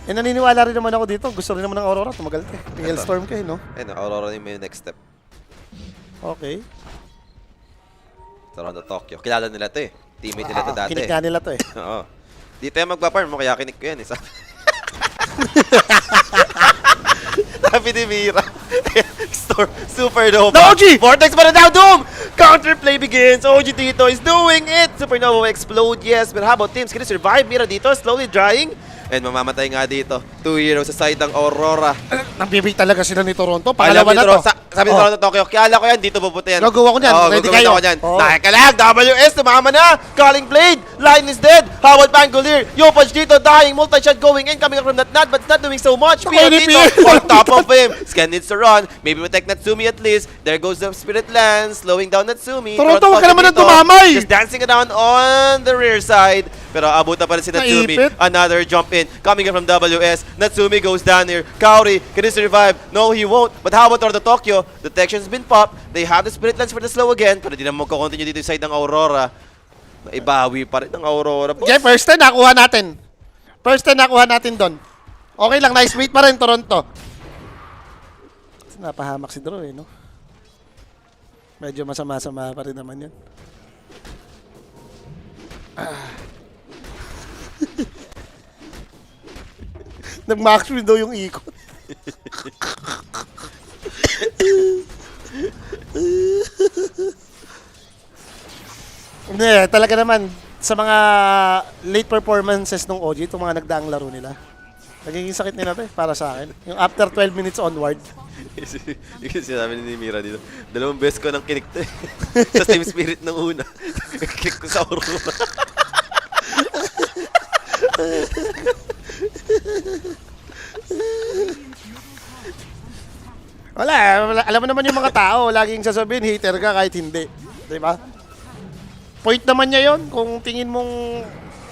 Eh naniniwala rin naman ako dito. Gusto rin naman ng Aurora. Tumagal ka eh. Hailstorm ka eh, no? Ayun, Aurora yung may next step. Okay. Toronto, Tokyo. Kilala nila to eh. Teammate nila to dati. Kinik nga nila to eh. Oo. Di tayo magpa-farm mo, kaya kinik ko yan eh. Sabi ni Mira. Supernova. No, OG! Vortex para down, Doom! Counterplay begins. OG dito is doing it. Supernova will explode, yes. But how about teams? Can they survive? Mira dito, slowly drying. And mamamatay nga dito. 2 heroes sa side ng Aurora. Nambibig talaga sila ni Toronto. Alam Pangalawa ni na Toronto, to. sabi ni Toronto, Tokyo, kaya ko yan, dito pupunta yan. Gagawa ko niyan. Oo, Ready gagawin kayo. ako niyan. Oo. Nakakalag, WS, tumama na. Calling Blade, Line is dead. Howard Pangolier, Yopaj dito, dying. Multi-shot going in, coming up from that nut, but it's not doing so much. Naku, Pia NP. dito, on top of him. Scan needs to run. Maybe protect Natsumi at least. There goes the Spirit Lance, slowing down Natsumi. Toronto, huwag ka naman dito, ng tumamay. Just dancing around on the rear side. Pero abot na pa rin si Natsumi. Naipit. Another jump in, coming in from WS. Natsumi goes down here. Kaori, can he survive? No, he won't. But how about Toronto Tokyo? Detection's been popped. They have the Spirit Lance for the slow again. Pero di na magko-continue dito yung side ng Aurora. Naibawi pa rin ng Aurora. Okay, first 10 nakuha natin. First 10 nakuha natin doon. Okay lang, nice wait pa rin Toronto. Napahamak si Drew eh, no? Medyo masama-sama pa rin naman yan. Nag-max window yung ikot. Hindi, talaga naman sa mga late performances ng OG, itong mga nagdaang laro nila. Nagiging sakit nila to eh, para sa akin. Yung after 12 minutes onward. Yung sinabi ni Mira dito, 2 beses ko nang kinik to eh. Sa Team Spirit ng una. Kinik ko sa Aurora. Wala, alam mo naman yung mga tao, laging sasabihin, hater ka kahit hindi. Di ba? Point naman niya yon kung tingin mong,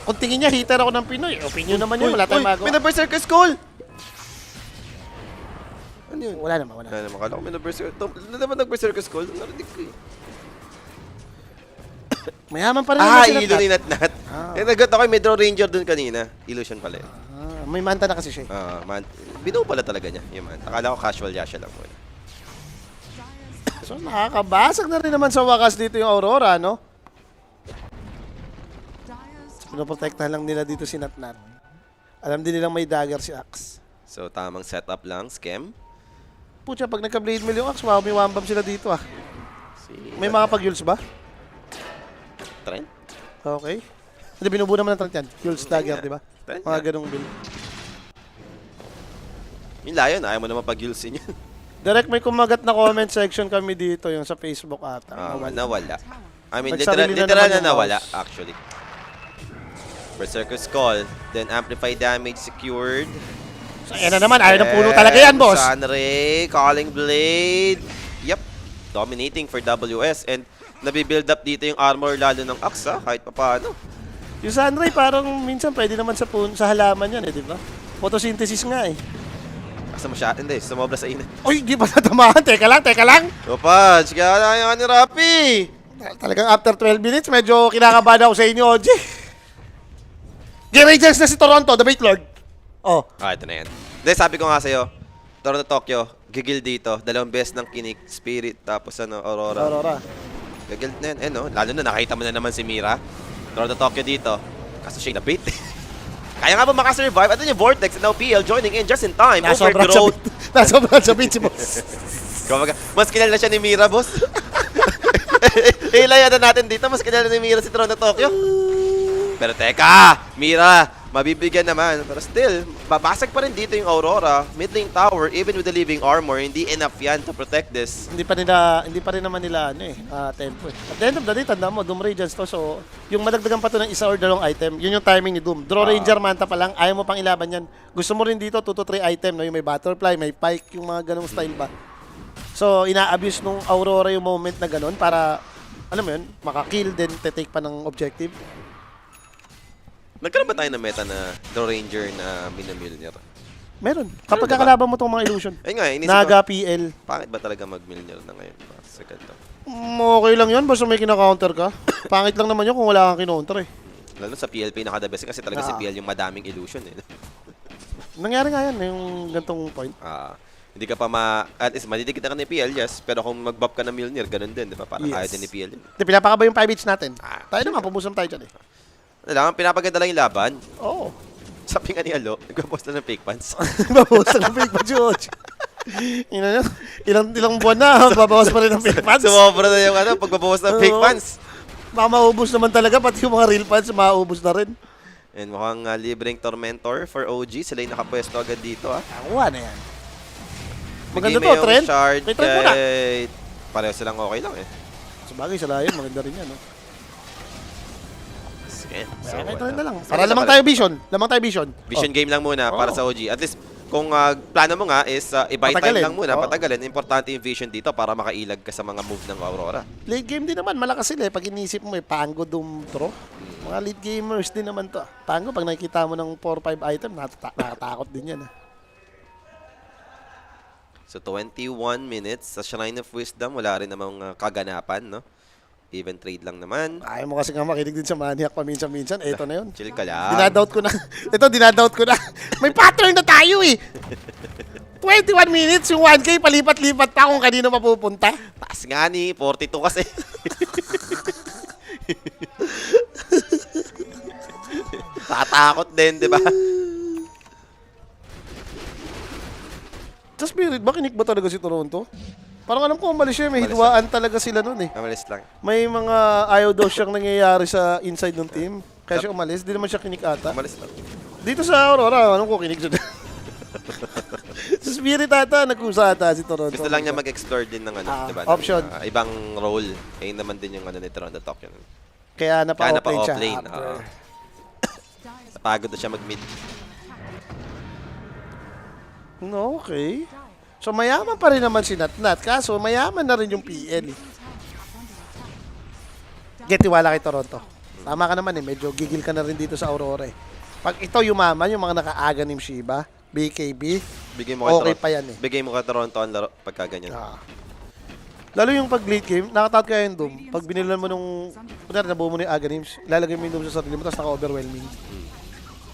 kung tingin niya hater ako ng Pinoy, opinion naman yun, wala tayong magawa. Mina-Berserker Skull! Ano yun? Wala naman, wala. Wala naman, kala ko Mina-Berserker. Ano naman nag-Berserker Skull? Narinig ko eh. Mayaman pa rin Ah, naman sila. ilo ni Nat-Nat. Eh, nagot ako, may Draw Ranger dun kanina. Illusion pala yun. May manta na kasi siya. Binuo pala talaga niya, yung man. Akala ko casual Yasha lang muna. So nakakabasag na rin naman sa wakas dito yung Aurora, no? Pinoprotektahan lang nila dito si Natnat. Alam din nilang may dagger si Axe. So, tamang setup lang, scam. Pucha, pag nagka-blade mill yung Axe, wow, may wambam sila dito ah. Si May mga pag-yules ba? Trent. Okay. Hindi, binubuo naman ng Trent yan. Yules dagger, di ba? Trent Mga nga. ganong build. Yung Lion, ayaw mo naman pag-Yulsin yun. Direct, may kumagat na comment section kami dito, yung sa Facebook ata. Nawala. I mean, Nagsarili na literal naman na yung nawala, mouse. actually. Berserker Skull, then Amplify damage secured. So, ayan na naman, ayaw ng puno talaga yan, boss. Sunray, Calling Blade. Yep, dominating for WS. And nabibuild up dito yung armor lalo ng Axe, kahit papaano. Yung Sunray, parang minsan pwede naman sa sa halaman yan eh, di ba? Photosynthesis nga eh. Asa masyado, hindi, sumobra sa init. Uy, di ba natamahan? Teka lang, teka lang. Opa, kaya na yan ni Rapi. Talagang after 12 minutes, medyo kinakabahan ako sa inyo, OG. G-Rangers na si Toronto, the Bait Lord. Oh. Ah, ito na yan. Hindi, sabi ko nga sa'yo, Toronto, Tokyo, gigil dito. 2 beses ng kinik, Spirit, tapos Aurora. Aurora. Gigil na yan, eh no? Lalo na nakita mo na naman si Mira. Toronto, Tokyo dito. Kaso siya na-bait. Kaya nga ba makasurvive? At yung Vortex and now PL joining in just in time. Nasobrang Overgrowth. sa beat si boss. Kumbaga, mas kilala siya ni Mira, boss. Ilaya na natin dito, mas kilala ni Mira si Toronto, Tokyo. Pero teka, Mira, mabibigyan naman. Pero still, babasag pa rin dito yung Aurora. Mid lane tower, even with the living armor, hindi enough yan to protect this. hindi pa rin naman nila tempo eh. At the end of the day, tanda mo, Doom Radiance to. So, yung madagdagan pa to ng isa or dalawang item, yun yung timing ni Doom. Draw Ranger Manta pa lang, ayaw mo pang ilaban yan. Gusto mo rin dito 2 to 3 item, no? Yung may Butterfly, may Pike, yung mga ganong style ba. So, ina-abuse nung Aurora yung moment na ganon para, alam mo yun, makakill, then te-take pa ng objective. Nagkaroon ba tayo ng meta na Draw Ranger na Mina Milner? Meron. Kapag Meron, diba? kakalaban mo tong mga illusion. Ayun nga, inisip Naga, ko, PL. pangit ba talaga mag-millionaire na ngayon? Sa ganito. Okay lang yun, basta may kina-counter ka. Pangit lang naman yun kung wala kang kinounter eh. Lalo sa PLP nakada best kasi talaga si Ah. PL yung madaming illusion eh. Nangyari nga yan, yung gantong point. Hindi ka pa at least madidikit na ka ni PL, yes. Pero kung mag-buff ka ng millionaire, ganun din, di ba? Parang Yes. kaya din ni PL yun. Di, pinapakaba yung 5 hits natin. Tayo naman, pabusam tayo dyan eh. Kailangan pinapaganda lang yung laban. Oo. Sabi nga ni Alo, nagpapost na ng fake pants. Babawas na ng fake pa, George. Ilang buwan na, babawas pa rin ng fake pants. Sumobra na yung pagbabawas ng fake Oo. pants. Baka maubos naman talaga, pati yung mga real fans, maubos na rin. And mukhang libreng Tormentor for OG. Sila yung nakapwesto agad dito. Nakuha na yan. Bigay Maganda mo to, yung trend. shard May trend muna. pareho silang okay lang eh. Sabagay, sa layon, maganda rin yan. No? Sige. Kaya trend na lang. Sige, Para lamang tayo vision. Lamang tayo vision. Vision game lang muna para Oh. sa OG. At least, kung plano mo nga is i-buy time Patagalin. lang muna, Oo. patagalin. Importante yung vision dito para makailag ka sa mga move ng Aurora. Late game din naman, malakas sila eh. Pag inisip mo eh, Pango, Doom, Throw. Mga late gamers din naman to. Pango, pag nakikita mo ng 4-5 item, natatakot din yan. So, 21 minutes sa Shrine of Wisdom. Wala rin namang kaganapan, no? Even trade lang naman. Ayaw mo kasi nga makinig din sa Maniac paminsan-minsan. Eto na yun. Chill ka lang. Dinadoubt ko na. Ito, dinadoubt ko na. May pattern na tayo eh. 21 minutes, yung 1K, palipat-lipat pa kung kanino mapupunta. Taas nga ni, 42 kasi. Tatakot din, di ba? Sa Spirit ba, kinik ba talaga si Toronto? Parang alam ko, umalis siya. May Umalis hidwaan talaga sila nun eh. Amalis lang. May mga ayaw daw siyang nangyayari sa inside ng team. Kaya siya umalis. Di naman siya kinik ata. Amalis lang. Dito sa Aurora, anong ko kinik siya? Sa Spirit ata, nag-usa ata si Toronto. Gusto lang niya mag-explore din ng ano, di ba? Option. Ng, ibang role. Ayun naman din yung ano ni Toronto Tokyo. Kaya Kaya napa-offlane siya. napa-offlane. Napagod na siya mag-mid. No, okay. So mayaman pa rin naman si Natnat. Kaso mayaman na rin yung PL. Get tiwala kay Toronto. Tama ka naman eh. Medyo gigil ka na rin dito sa Aurora eh. Pag ito yumaman, yung mga nakaaga ni Shiba, BKB, Bigay mo kay okay Toronto. pa yan eh. Bigay mo kay Toronto ang laro pagka ganyan. Lalo yung pag late game, nakatat ka yung Doom. Pag binilan mo nung, kunwari nabuo mo na yung Aganims, ilalagay mo yung Doom sa sarili mo, tapos naka-overwhelming.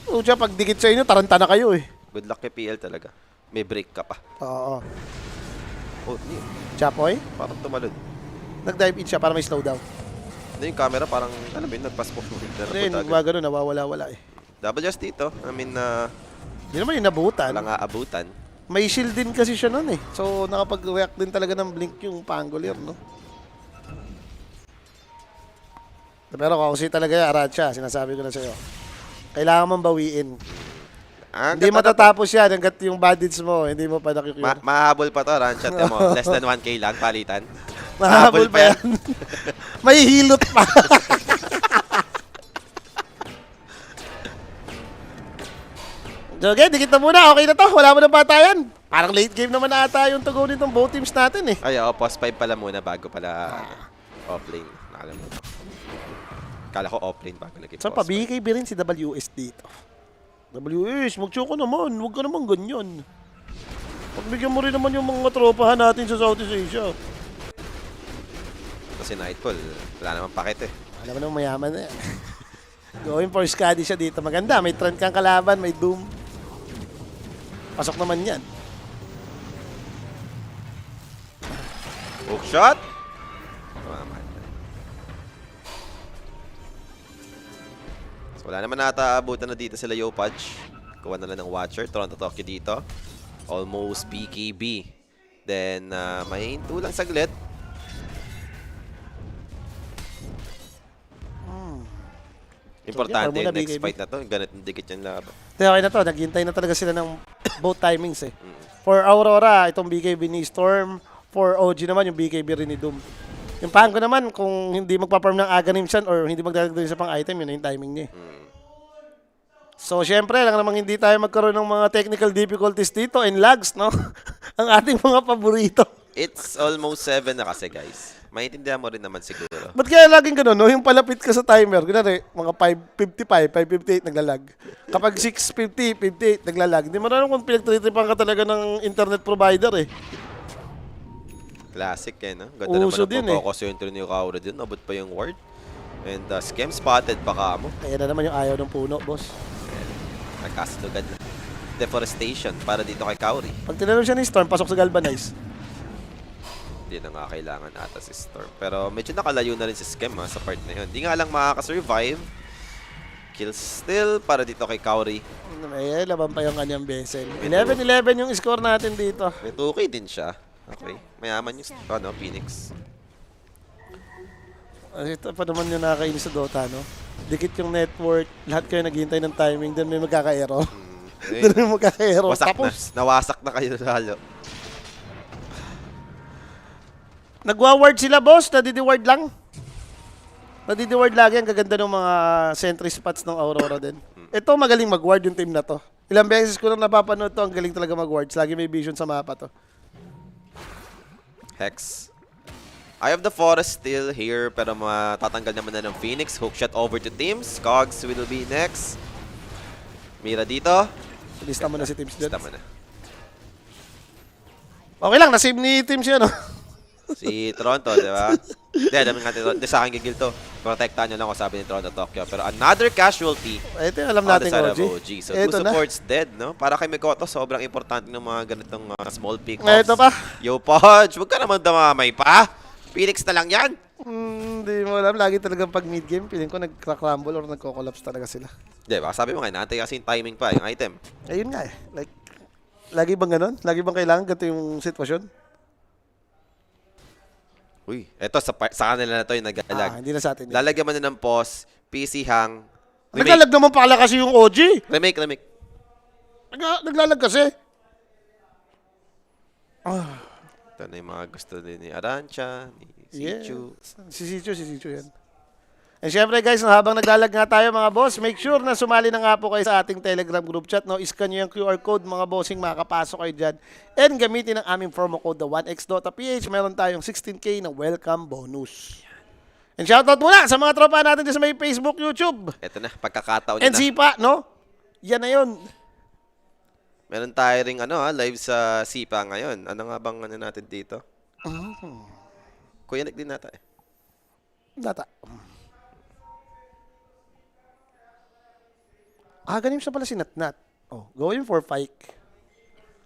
O siya, pag dikit sa inyo, taranta na kayo eh. Good luck kay PL talaga. May break ka pa. Oo. Oh, hindi. Chapoy, Parang tumalon. nag-dive in siya para may slowdown. Hindi yung camera parang, alam mo yun, nagpas-po. Kasi gumagano, nawawala-wala eh. Double just dito. I mean, Hindi naman yung nabutan. walang aabutan. May shield din kasi siya nun eh. So, nakapag-react din talaga ng blink yung Pangolier, no? Pero kasi talaga yung Aracha, sinasabi ko na sa'yo. Kailangan mong bawiin. Hindi matatapos yan hanggat yung badits mo, hindi mo pa nakikure. Mahabol pa to, run shot mo. Less than 1k lang, palitan. Mahabol pa yan. May hilot pa. So, okay, dikit na muna. Okay na to. Wala mo na batayan. Parang late game naman ata yung tugunin ng both teams natin eh. Ay, post 5 pala muna bago pala offlane. Nakalimutan. Kala ko offlane bago nag-post So, pa-BKB rin si WS dito. WS, mag-choke ka naman. Huwag ka naman ganyan. Pagbigyan mo rin naman yung mga tropahan natin sa Southeast Asia. Kasi Nightfall, wala naman pakit eh. Alam mo naman mayaman na yan. Going for Scuddy siya dito. Maganda. May trend kang kalaban. May Doom. Pasok naman yan. Hook shot! Tama. So, wala naman nata abutan na dito sila Yopaj. Kuha na lang ng Watcher. Toronto Tokyo dito. Almost BKB. Then, may hinto lang saglit. Importante So, yeah, yung next BKB. fight na to. Ganit yung dikit yung laban. Okay na to. Naghintay na talaga sila ng both timings eh. For Aurora, itong BKB ni Storm. For OG naman, yung BKB rin ni Doom. Yung Pango naman, kung hindi magpa-farm ng Aghanim siya or hindi magdadagdag sa pang item, yun na yung timing niya eh. So, syempre, lang namang hindi tayo magkaroon ng mga technical difficulties dito and lags, no? Ang ating mga paborito. It's almost 7 na kasi, guys. Maintindihan mo rin naman siguro. Ba't kaya laging gano'n, no? Yung palapit ka sa timer, kunwari, mga 5:55, 5:58, naglalag. Kapag 6:50, 58, naglalag. Hindi mo na alam kung pinagtritripan ka talaga ng internet provider, eh. Classic eh, no? Ganda naman Uso ang din, eh. pagkakasentro ni Kaura dun. Abot pa yung ward. And scam spotted baka mo. Kaya na naman yung ayaw ng puno, boss. Nagkasunugad na. Deforestation para dito kay Kauri. Pag tinanong siya ni Storm, pasok sa Galvanize. Hindi na nga kailangan ata si Storm. Pero medyo nakalayo na rin si Scam sa part na yun. Hindi nga lang makakasurvive. Kill still para dito kay Kauri. Ay, laban pa yung kanyang Bessel. 11-11 yung score natin dito. May 2K din siya. Okay. Mayaman yung Phoenix. Ito pa naman yung nakakainis sa Dota, no? Dikit yung network, lahat kayo naghihintay ng timing, then may magkaka-error. Then may magkaka-error. Wasak Tapos, na. Nawasak na kayo lalo. nagwa-ward sila, boss. Nadidi-ward lang. Nadidi-ward lagi. Ang gaganda ng mga sentry spots ng Aurora din. Ito, magaling mag-ward yung team na to. Ilang beses ko lang napapanood to. Ang galing talaga mag-wards. Lagi may vision sa mapa to. Hex. Eye of the Forest still here pero matatanggal naman na ng Phoenix. Hookshot over to Teams. Cogs will be next. Mira dito. Lista mo na si Teams dyan. Tama na. Okay lang, nasave ni Teams yun, no? Si Toronto, di ba? Hindi, dami nga Toronto. Hindi, sa akin gigil to. Protektahan nyo lang kung sabi ni Toronto Tokyo. Pero another casualty. Ito yung alam on natin, the side of OG. So, Ito two na. supports dead, no? Para kay Mikoto, sobrang importante ng mga ganitong small pick-offs. Ito pa. Yo, Podge, huwag ka naman damamay pa. Phoenix na lang yan. Hindi mo alam. Lagi talagang pag mid-game, feeling ko nag-crumble or nagko-collapse talaga sila. Di ba? Sabi mo nga, natin kasi yung timing pa, yung item. Ayun nga eh. Like, lagi bang ganun? Lagi bang kailangan ganito yung sitwasyon? Uy, eto sa kanila na to yung nag-alag. Hindi na sa atin. Lalagyan mo na ng pause, PC hang. Naglalag naman pala kasi yung OG. Remake. Naglalag kasi. Ito na yung mga gusto din ni Arancha, ni Sichu. Si Sichu yan. And syempre guys, habang naglalag nga tayo mga boss, make sure na sumali na nga po kayo sa ating Telegram group chat. No? Scan nyo yung QR code mga bossing, makakapasok kayo dyan. And gamitin ang aming promo code, the 1xDotaPH. Meron tayong 16K na welcome bonus. And shoutout muna sa mga tropa natin dyan sa may Facebook, YouTube. Ito na, pagkakataon And na. Sipa, no? Yan na yun. Meron tayo ring live sa Sipa ngayon. Ano nga bang natin dito? Kuya, din nata eh. Data. Ganim siya pala si Natnat. Oh, going for Pike.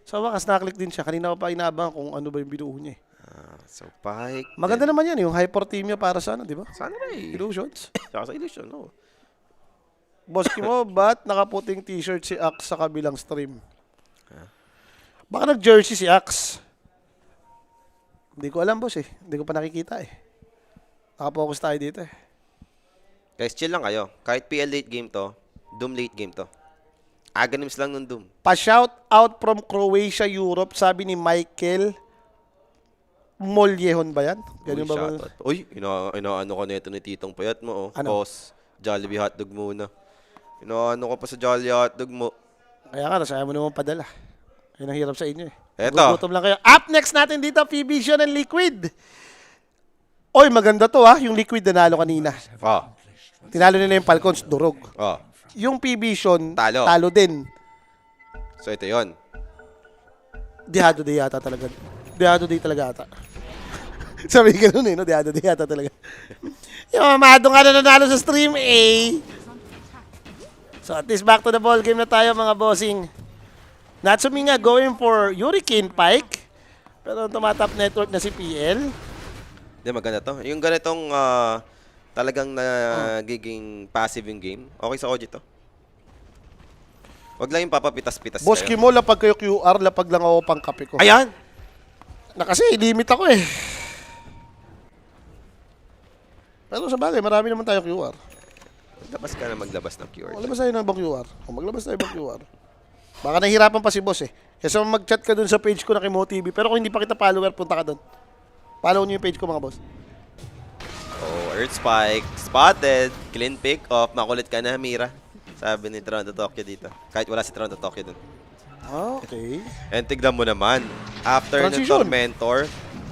Sa wakas, nakaklik din siya. Kanina ko pa inaabang kung ano ba yung binuo niya eh. So, Pike. Maganda naman yan, yung hyperthemia para sa ano, di ba? Sana rin. Illusions. Tsaka sa Illusion, no? Boss mo, ba't nakaputing t-shirt si Axe sa kabilang stream? Baka nag-jersey si Axe. Hindi ko alam, boss eh. Hindi ko pa nakikita eh. Nakapokus tayo dito eh. Guys, chill lang kayo. Kahit PL late game to, Doom late game to. Aganims lang ng Doom. Pa-shout out from Croatia, Europe, sabi ni Michael Molyehon ba yan? Ganyan ba? Shoutout. Uy, inaano ko neto ni Titong Payat mo, oh. Ano? Boss, Jollibee hotdog muna. Inaano ko pa sa Jollibee hotdog mo. Kaya nga, nasaya mo naman padala. Yun ang hirap sa inyo eh. Eto. Gugutom lang kayo. Up next natin dito, P-Vision and Liquid. Oy, maganda to ha, yung Liquid na nalo kanina. Oh. Tinalo nila yung Falcons, durog. Oh. Yung P-Vision, Talo. talo din. So, ito yon. Dehado day yata talaga. Dehado day talaga ata. Sabi ganun eh, no? Dehado day yata talaga. Yung mamado nga na nanalo sa stream, eh. So, at least back to the ball game na tayo, mga bossing. Natsumi nga going for Hurricane Pike. Pero tumatap network na si PL. Hindi, maganda to. Yung ganitong talagang nagiging passive yung game. Okay sa OG to. Wag lang yung papapitas-pitas Boss kayo. Kimo, lapag kayo QR, lapag lang ako pang kape ko. Ayan! Na kasi, limit ako eh. Pero sa bagay, marami naman tayo QR. Maglabas ka na maglabas ng QR. Maglabas tayo ng ibang QR. O maglabas tayo ibang QR. Baka nahihirapan pa si boss eh. Kasi mag-chat ka dun sa page ko na Kimo TV. Pero kung hindi pa kita follower, punta ka dun. Follow nyo yung page ko mga boss. Oh, Earth Spike. Spotted. Clean pick off. Makulit ka na, Mira. Sabi ni Toronto Tokyo dito. Kahit wala si Toronto Tokyo dun. Okay. And tignan mo naman. After ng Transition. Tormentor,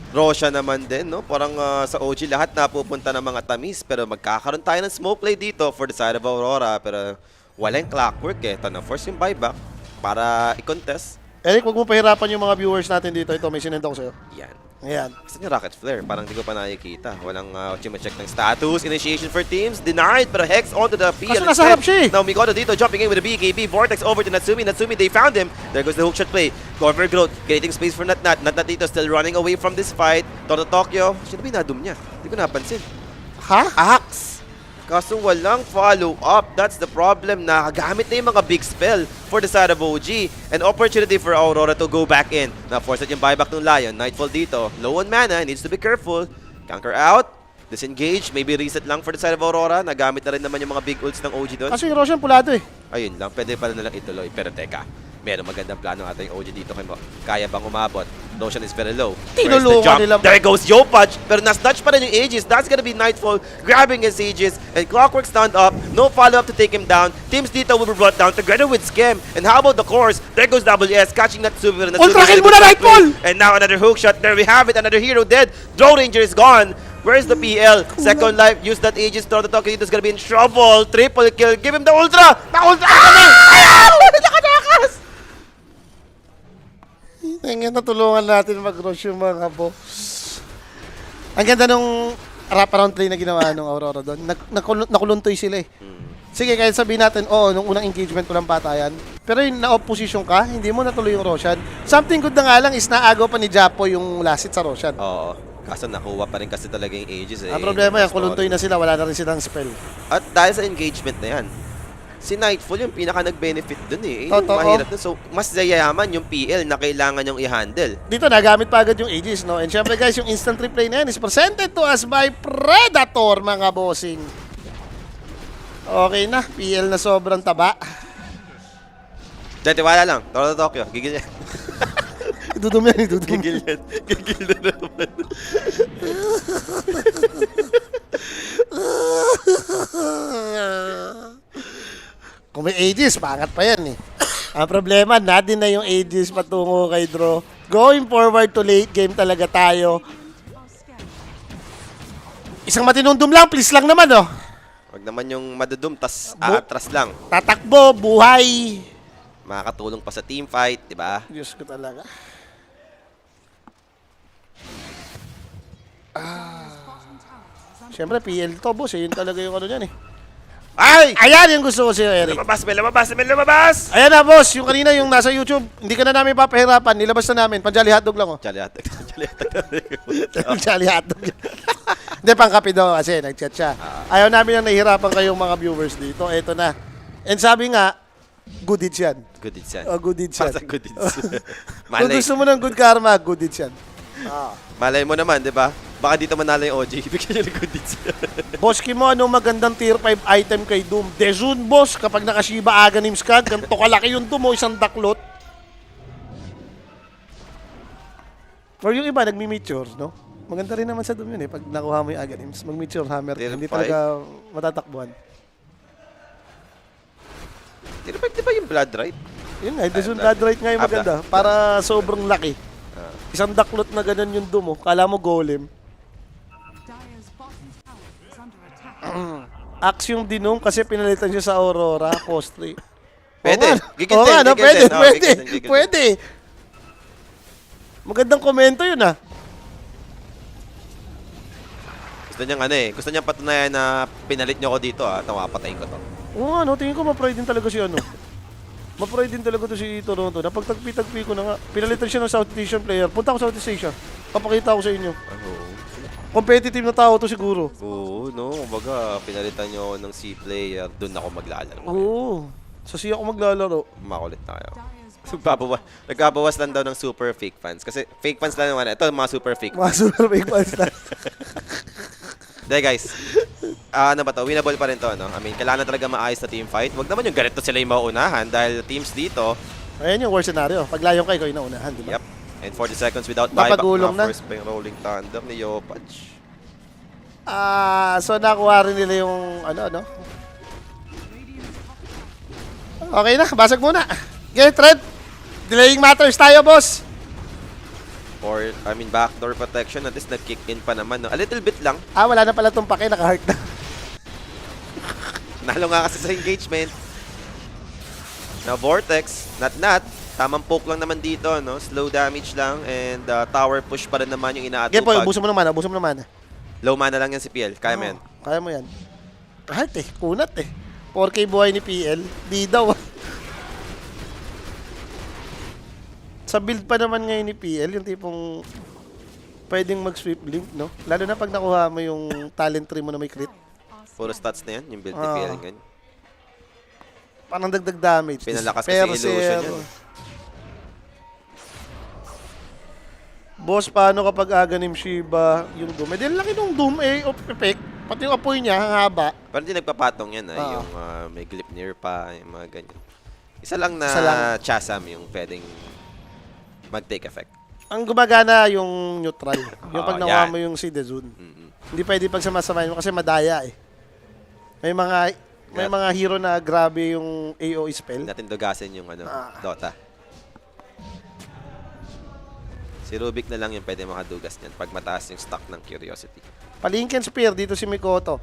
Roshan naman din, no? Parang sa OG lahat napupunta ng mga tamis. Pero magkakaroon tayo ng smoke play dito for the side of Aurora. Pero walang clockwork eh. Ito na force yung buyback para i-contest. Eric, wag mo pahirapan yung mga viewers natin dito. Ito, may sinend ako sa'yo. Yan. Ayan. Gusto niya Rocket Flare. Parang di ko pa nakikita. Walang check ng status. Initiation for teams. Denied. Pero Hex onto the PL. Kaso nasa harap siya eh. Now Mikoto dito. Jumping in with a BKB. Vortex over to Natsumi. Natsumi, they found him. There goes the hookshot play. Cover growth. Creating space for Natnat. Natnat dito still running away from this fight. Toto Tokyo. Sino ba yung nadum niya? Hindi ko napansin. Ha? Axe! Kaso walang follow-up. That's the problem. Nakagamit na yung mga big spell for the side of OG. An opportunity for Aurora to go back in. Na-force at yung buyback ng Lion. Nightfall dito. Low on mana. Needs to be careful. Conquer out. Disengage. Maybe reset lang for the side of Aurora. Nagamit na rin naman yung mga big ults ng OG doon. Kasi yung Roshan pulado eh. Ayun lang. Pwede pala nalang ituloy. Pero teka. Meron magandang plano ata yung OG dito kay Mo. Kaya bang umabot? Roshan is very low. Where's the Tinulungan jump? nila. There goes Yopaj. Pero nas-touch pa rin yung Aegis. That's gonna be Nightfall. Grabbing his Aegis. And Clockwork stand up. No follow-up to take him down. Teams dito will be brought down together with Skem. And how about the course? There goes WS. Catching Natsumi. Pero Natsumi Ultra kill mo na, Nightfall! And now another hook shot. There we have it. Another hero dead. Draw Ranger is gone. Where's the PL? Second life. Use that Aegis. Throw the Tokyo. Dito's gonna be in trouble. Triple kill. Give him the Ultra. The Ultra kami! Ayaw! Nakatakas! Tingin na tulungan natin mag-rush yung mga boss. Ang ganda nung wraparound play na ginawa ng Aurora doon. Nakuluntoy sila eh. Sige, kahit sabihin natin, nung unang engagement ko lang patayan. Pero yung na-opposition ka, hindi mo natuloy yung Roshan. Something good na nga lang is naagaw pa ni Japo yung last hit sa Roshan. Oo. Kaso nakuha pa rin kasi talaga yung Aegis eh. Ang problema yan, kuluntoy na sila, wala na rin silang spell. At dahil sa engagement na yan, si Nightfall yung pinaka nag-benefit dun eh. Yung Totoo. mahirap dun. So, mas yayaman yung PL na kailangan yung i-handle. Dito, nagamit pa agad yung Aegis, no? And syempre guys, yung instant replay na yan is presented to us by Predator, mga bossing. Okay na, PL na sobrang taba. Diyan, tiwala lang. Toro Tokyo. Gigil yan. Idudum yan, idudum. Gigil yan. Gigil na naman. Kung may Aegis, pangat pa yan eh. Ang problema, natin na yung Aegis patungo kay Draw. Going forward to late game talaga tayo. Isang matinundum lang, please lang naman oh. Wag naman yung madudum, tas aatras lang. Tatakbo, buhay. Makakatulong pa sa team fight, di ba? Diyos ko talaga. Siyempre, PL to, boss. Yun talaga yung ano yan eh. Ay! Ayan yung gusto ko sa'yo, Eric. Lumabas, may lumabas, may lumabas! Ayan na, boss. Yung kanina, yung nasa YouTube, hindi ka na namin papahirapan. Nilabas na namin. Panjali hotdog lang, oh. Chali atag. Panjali hotdog. Hindi, pangkapi daw kasi nag-chat siya. Ayaw namin na nahihirapan kayong mga viewers dito. Eto na. And sabi nga, good deeds yan. Good deeds yan. Oh, good deeds yan. Para sa good deeds. Kung gusto mo ng good karma, good deeds yan. Malay mo naman, di ba? Baka dito manalo yung OG. Bigyan niya ng good deeds. Boss Kimo, anong magandang tier 5 item kay Doom? Dezun, boss. Kapag nakashiba Aghanim's Kag, ganito kalaki yung Doom mo, isang daklot. Or yung iba, nagmi-meteor, no? Maganda rin naman sa Doom yun eh. Pag nakuha mo yung Aghanims, mag-meteor hammer. Tier Hindi 5? talaga matatakbuhan. Di ba yung blood right? Yun nga, Dezun Blood Right nga yung maganda. Para sobrang laki. Ah. Isang daklot na ganun yung Doom mo. Kala mo golem. Dire's bottom tower is under attack. Axe yung dinong kasi pinalitan siya sa Aurora, post 3. Pwede. Gigil Oo din, nga, no? gigil Pwede, din. Oo, pwede, gigil din, gigil din. pwede. Magandang komento yun ah. Gusto niyang gusto niyang patunayan na pinalit niyo ko dito patayin ko to. Oo nga, no? Tingin ko ma-pride din talaga si ano. Ma-pride din talaga to si Toronto. Napagtagpi-tagpi ko na nga. Pinalitan siya ng South Asian player. Punta ako sa South Asia. Papakita ko sa inyo. Competitive na tao to siguro. Oo, no. Kumbaga, pinalitan niyo ako ng C player, doon ako maglalaro. Oo. Sa siya ako maglalaro. Makulit tayo. Dire's Nagbabawas lang daw ng super fake fans. Kasi fake fans lang naman. Ito, mga super fake Mga fans. super big fans na. Dahil guys, ano ba to? Winnable pa rin to, no? I mean, kailangan talaga maayos na team fight. Wag naman yung ganito sila yung mauunahan dahil teams dito. Ayan yung worst scenario. Pag layong ka, ikaw yung naunahan, di ba? Yep. And 40 seconds without buyback. Mapagulong na. First pa yung rolling thunder ni Yopaj. So nakuha rin nila yung ano. Okay na, basag muna. Get red. Delaying matters tayo, boss. backdoor protection, at least nag-kick in pa naman. No? A little bit lang. Wala na pala itong pake, naka-heart na. Nalo nga kasi sa engagement. Na Vortex, not. Tamang poke lang naman dito, no? Slow damage lang, and tower push pa rin naman yung Game po, inaatupag. ubusin mo naman. Low mana lang yan si PL. Kaya mo yan. Kaya mo yan. Heart kunat 4K buhay ni PL, di daw. Sa build pa naman ngayon ni PL, yung tipong pwedeng mag-sweep blink, no? Lalo na pag nakuha mo yung talent tree mo na may crit. Puro stats na yan, yung build ni PL ngayon. Parang dagdag damage. Pinalakas kasi yung illusion yan. Boss, paano kapag aganim Shiba yung Doom? Dahil laki nung Doom effect. Pati yung apoy niya, ang haba. Pero hindi nagpapatong yan, yung may Gleipnir pa, yung mga ganyan. Isa lang na Isa lang. Chasm yung pwedeng mag-take effect. Ang gumagana yung neutral. Yung pag nakuha yan. mo yung si Dezun. Hindi pwede pag samasamahin mo kasi madaya May mga hero na grabe yung AoE spell. Natin dugasin yung Dota. Si Rubik na lang yung pwede makadugas niyan pag mataas yung stock ng Curiosity. Palinken Spear dito si Mikoto.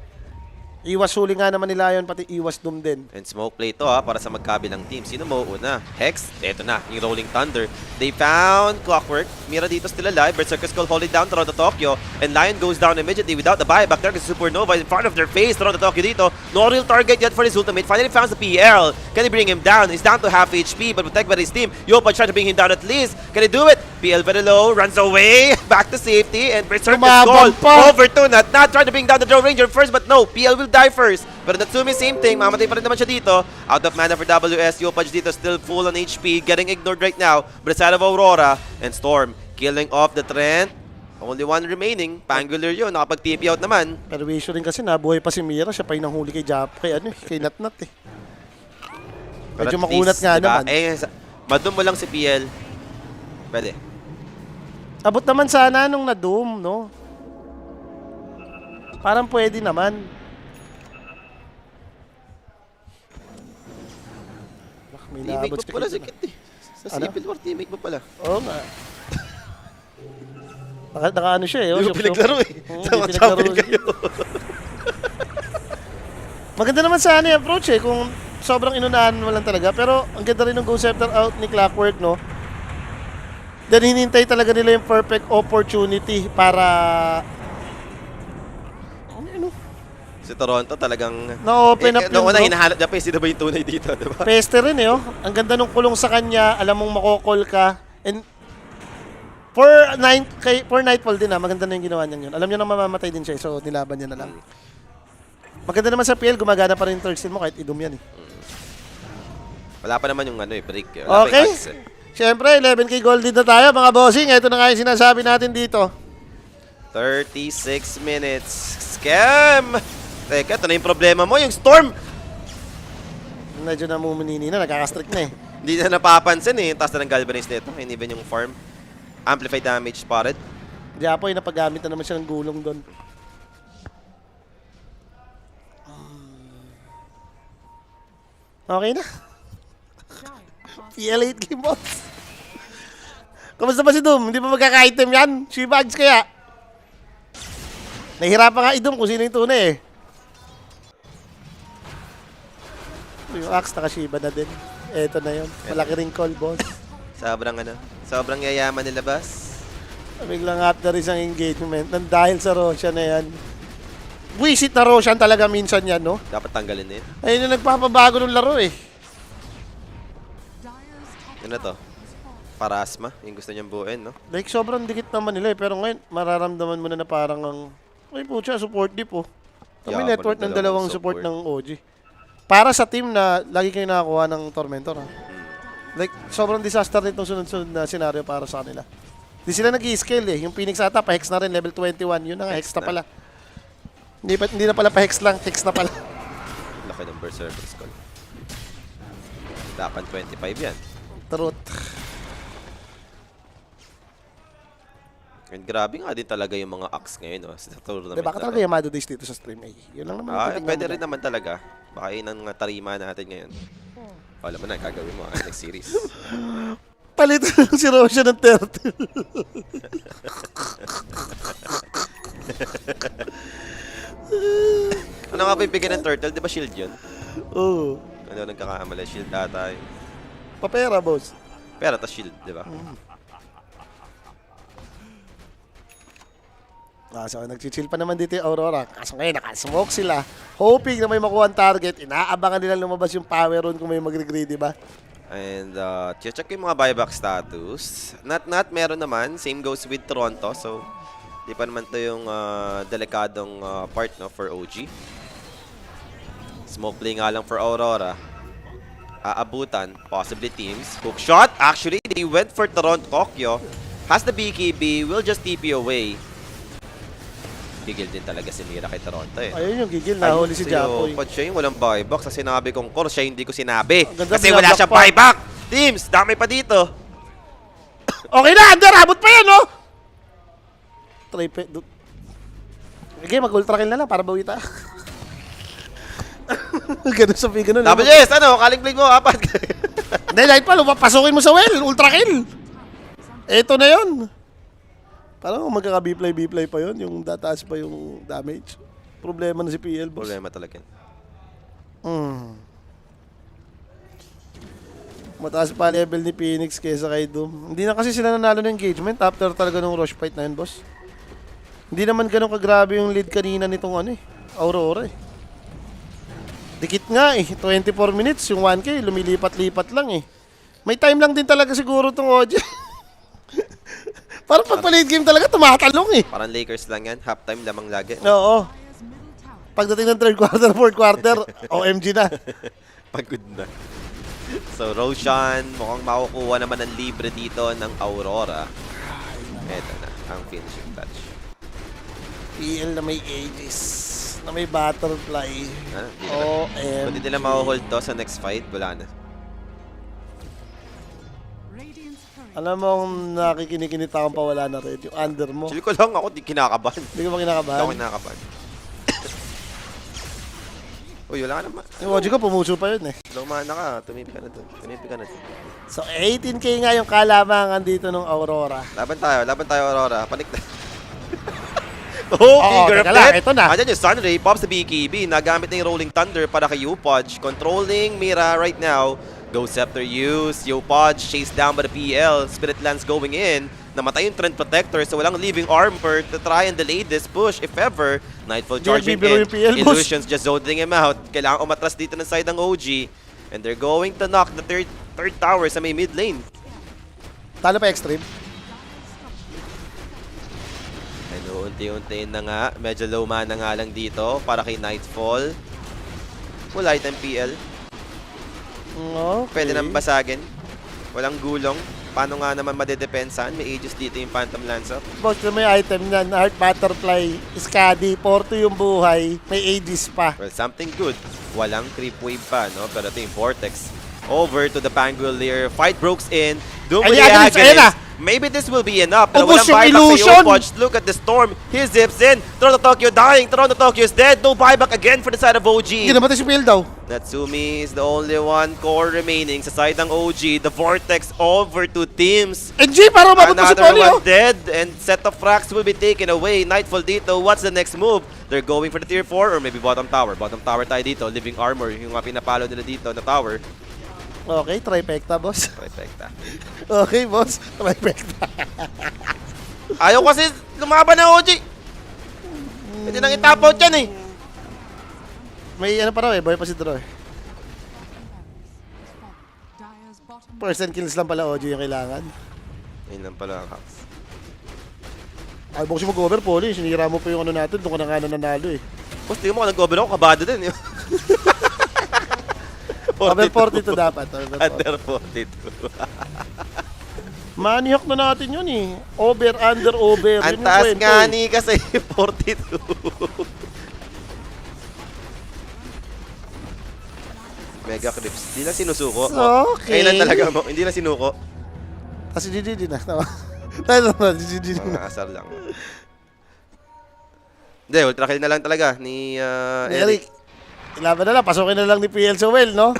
Iwas huli nga naman nila yun, pati iwas Doom din. And smoke play to para sa magkabilang team. Sino mauuna? Hex? Eto na, yung Rolling Thunder. They found Clockwork. Mira dito still alive. Berserker Skull holding down Toronto Tokyo. And Lion goes down immediately without the buyback there kasi Supernova in front of their face. Toronto Tokyo dito. No real target yet for his ultimate. Finally found the PL. Can he bring him down? He's down to half HP but protected by his team. Yopa trying to bring him down at least. Can he do it? PL very low. Runs away. Back to safety. And Berserker Skull Lumabang pa. over to Not trying to bring down the Drone Ranger first but no. PL will die first. Pero Natsumi, same thing. Mamatay pa rin naman siya dito. Out of mana for WS. Yopaj dito still full on HP. Getting ignored right now. But side of Aurora. And Storm killing off the Trent. Only one remaining. Pangular yun. Nakapag-TP out naman. Pero issue rin kasi nabuhay pa si Mira. Siya pa yung nanghuli kay kay Natnat But Medyo at makunat least, nga diba? naman. Madum mo lang si PL. Pwede. Abot naman sana nung na-doom, no? Parang pwede naman. May Teammate naabot mo pala si Kit eh. Sa Ano? Civil War, teammate mo pala. Oo nga. Naka ano siya Hindi ko pinaglaro eh. Sama-sama kayo. Maganda naman sana yung approach kung sobrang inunahan mo lang talaga. Pero ang ganda rin ng Go Scepter out ni Clockwork, no? Then hinintay talaga nila yung perfect opportunity para Si Toronto talagang... na-open up Noong una, bro. hinahanap niya pa sino ba yung tunay dito, di ba? Peste rin oh. Ang ganda nung kulong sa kanya, alam mong makokol ka. And for Nightfall din maganda na yung ginawa niya yun. Alam niya na mamamatay din siya, so nilaban niya na lang. Maganda naman sa PL, gumagana pa rin yung third steal mo kahit idum yan Wala pa naman yung break. Wala pa Okay. yung axe, eh. Siyempre, 11k gold din na tayo mga bossing. Ito na nga yung sinasabi natin dito. 36 minutes. Scam! Teka, ito na yung problema mo, yung Storm! Medyo namumunini na, nagkakastrict na Hindi na napapansin eh. Taas na ng Galvanize nito. And even yung farm. Amplified damage spotted. Diapoy, napagamit na naman siya ng gulong doon. Okay na. PL 8 game boss. Kamusta ba si Doom? Hindi pa magkaka-item yan? Shibags kaya? Nahihirapan nga i-Doom kung sino yung tunay Yung Axe naka-Shiba na din. Eto na yun. Malaki ring call, boss. Sobrang yayaman nila, boss. Biglang after isang engagement nang dahil sa Roshan na yan. Buisit na Roshan talaga minsan yan, no? Dapat tanggalin na yun. Ayun yung nagpapabago ng laro Ano to? Parasma, yung gusto niyang buuin, no? Like sobrang dikit naman nila pero ngayon mararamdaman mo na parang ang ay pucha, support deep Kami Yeah, network ng dalawang dalawang support support. ng OG. Para sa team na lagi kayo nakakuha ng Tormentor Like sobrang disaster nitong sunod-sunod na scenario para sa kanila. Di sila nag-i-scale Yung Phoenix ata pa-hex na rin level 21. Yun na nga, hex na pala. Hindi na pala pa-hex lang, hex na pala. Laki ng Berserker Skull. Dapat 25 yan. Truth. And grabe nga din talaga yung mga axe ngayon, no? Sa tournament. Baka talaga Yamado Days dito sa stream Yun lang naman. ang titignan Pwede mo rin dyan. naman talaga. Baka yun ang tarima natin ngayon. Alam mo na, gagawin mo next series. Palitan lang si Roshan ng turtle. Ano nga ba yung bigyan ng turtle? Di ba shield yun? Oo. Ano nagkakamali? Shield ata yun. Papera, boss. Pero tas shield, di ba? So, nag-chill pa naman dito yung Aurora. Kaso ngayon, nakasmoke sila. Hoping na may makuha ang target. Inaabangan nila lumabas yung power rune kung may magre-greedy ba. And check ko yung mga buyback status. Not meron naman. Same goes with Toronto. So, di pa naman to yung delikadong part no, for OG. Smoke play nga lang for Aurora. Aabutan. Possibly teams. Hook shot. Actually, they went for Toronto Tokyo. Has the BKB. Will just TP away. Gigil din talaga si Mira kay Toronto eh. Ayun yung gigil. Nahuli si Japoy. Pag siya yung walang buyback sa sinabi kong core, siya hindi ko sinabi. Ang ganda, Kasi wala binablock siyang pa. buyback. Teams, dami pa dito. Okay na, under. Abot pa yan, no? Try pa. Okay, mag-ultra kill na lang para bawi ta. Ganun sa ganun. Double S, ano? Kaling play mo, apat. Hindi, light pa. Pasukin mo sa well. Ultra kill. Eto na yun. Parang kung magkaka-B-play pa yun, yung tataas pa yung damage. Problema na si PL, boss. Problema talaga. Mataas pa level ni Phoenix kaysa kay Doom. Hindi na kasi sila nanalo ng engagement after talaga nung rush fight na yun, boss. Hindi naman ganun kagrabe yung lead kanina nitong ano eh, Aurora eh. Dikit nga eh, 24 minutes, yung 1K, lumilipat-lipat lang eh. May time lang din talaga siguro tong OG. Parang pag-late game talaga, tumatalong eh. Parang Lakers lang yan. Halftime lamang lagi. Oo. Dire's middle tower Pagdating ng third quarter, fourth quarter, OMG na. Pagod na. So, Roshan, mukhang makukuha naman ng libre dito ng Aurora. Eto na, ang finishing touch. PL na may Aegis, na may butterfly. Kung hindi nila mahuhold to sa next fight, wala na. Radiant's courier Alam mo kung nakikinikinit akong pawala na rin, yung under mo. Chill ko lang ako, di kinakabahan. Hindi ko ba Hindi kinakabahan? ako kinakabahan. Uy, wala ka naman. Yung OG ko, pumuso pa yun eh. Lumana ka, tumipi ka na doon. Tumipi ka na doon. So 18k nga yung kalamangan dito ng Aurora. Laban tayo, Aurora. Panik na. Oo, Okay, teka lang, ito na. Andyan yung Sunray, pops the BKB. Nagamit na yung Rolling Thunder para kay Upodge. Controlling Mira right now. Go Scepter use. Upodge chased down by the PL. Spirit Lance going in. Namatay yung Trend Protector, so walang leaving armor to try and delay this push if ever. Nightfall charging bibiro in. yung PL, boss. Illusions just zoning him out. Kailangan umatras dito ng side ng OG. And they're going to knock the third tower sa may mid lane. Talo pa extreme. And unti-unti na nga, medyo low mana nga lang dito para kay Nightfall. Full item PL. Okay. Pwede nang basagin. Walang gulong. Paano nga naman madedepensahan? May Aegis dito yung Phantom Lancer. Boss, may item na Heart Butterfly, Skadi, Porto yung buhay, may Aegis pa. Well, something good. Walang creep wave pa, no? Pero ito yung Vortex. Over to the Pangolier. Fight breaks in. Dumuli Ayan, ayan na. Maybe this will be enough. Pero Ubus walang yung buyback illusion. sa Upodge. Look at the storm. He zips in. Toronto Tokyo dying. Toronto Tokyo is dead. No buyback again for the side of Hindi OG. namatay si PL daw. Natsumi is the only one core remaining sa side ng OG. The Vortex over to teams. NG, para umabot pa si Another Poli one oh. dead and set of frags will be taken away. Nightfall dito. What's the next move? They're going for the tier 4 or maybe bottom tower. Bottom tower tayo dito. Living armor. Yung mga pinapalo nila dito na tower. Okay, trifecta, boss. Perfecta. Okay, boss. Trifecta. Ayaw kasi lumaban ng OG. Pwede nang itap out yan eh. May ano pa raw eh, boy pa si Droy. Dire's bottom Percent kills lang pala OG yung kailangan. Ayun lang pala ang hacks. Ay, bukas mo mag-over, Poli. Sinira mo pa yung ano natin. Doon ka na nga nanalo eh. Boss, tingnan mo kung nag-over ako, kabado din. Over 42 dapat. Under 42. Manihawk na natin yun eh. Over, under, over. Ang Yun yung taas kwento nga eh. ni kasi 42. Mega clips. Hindi lang sinusuko. Okay. Kailan talaga mo? Hindi lang sinuko. Kasi GG din ah. Tayo naman, GG din. Mga asar lang. Hindi, ultra kill na lang talaga ni Eric. Ilaban na lang, pasukin na lang ni PL sa well, no?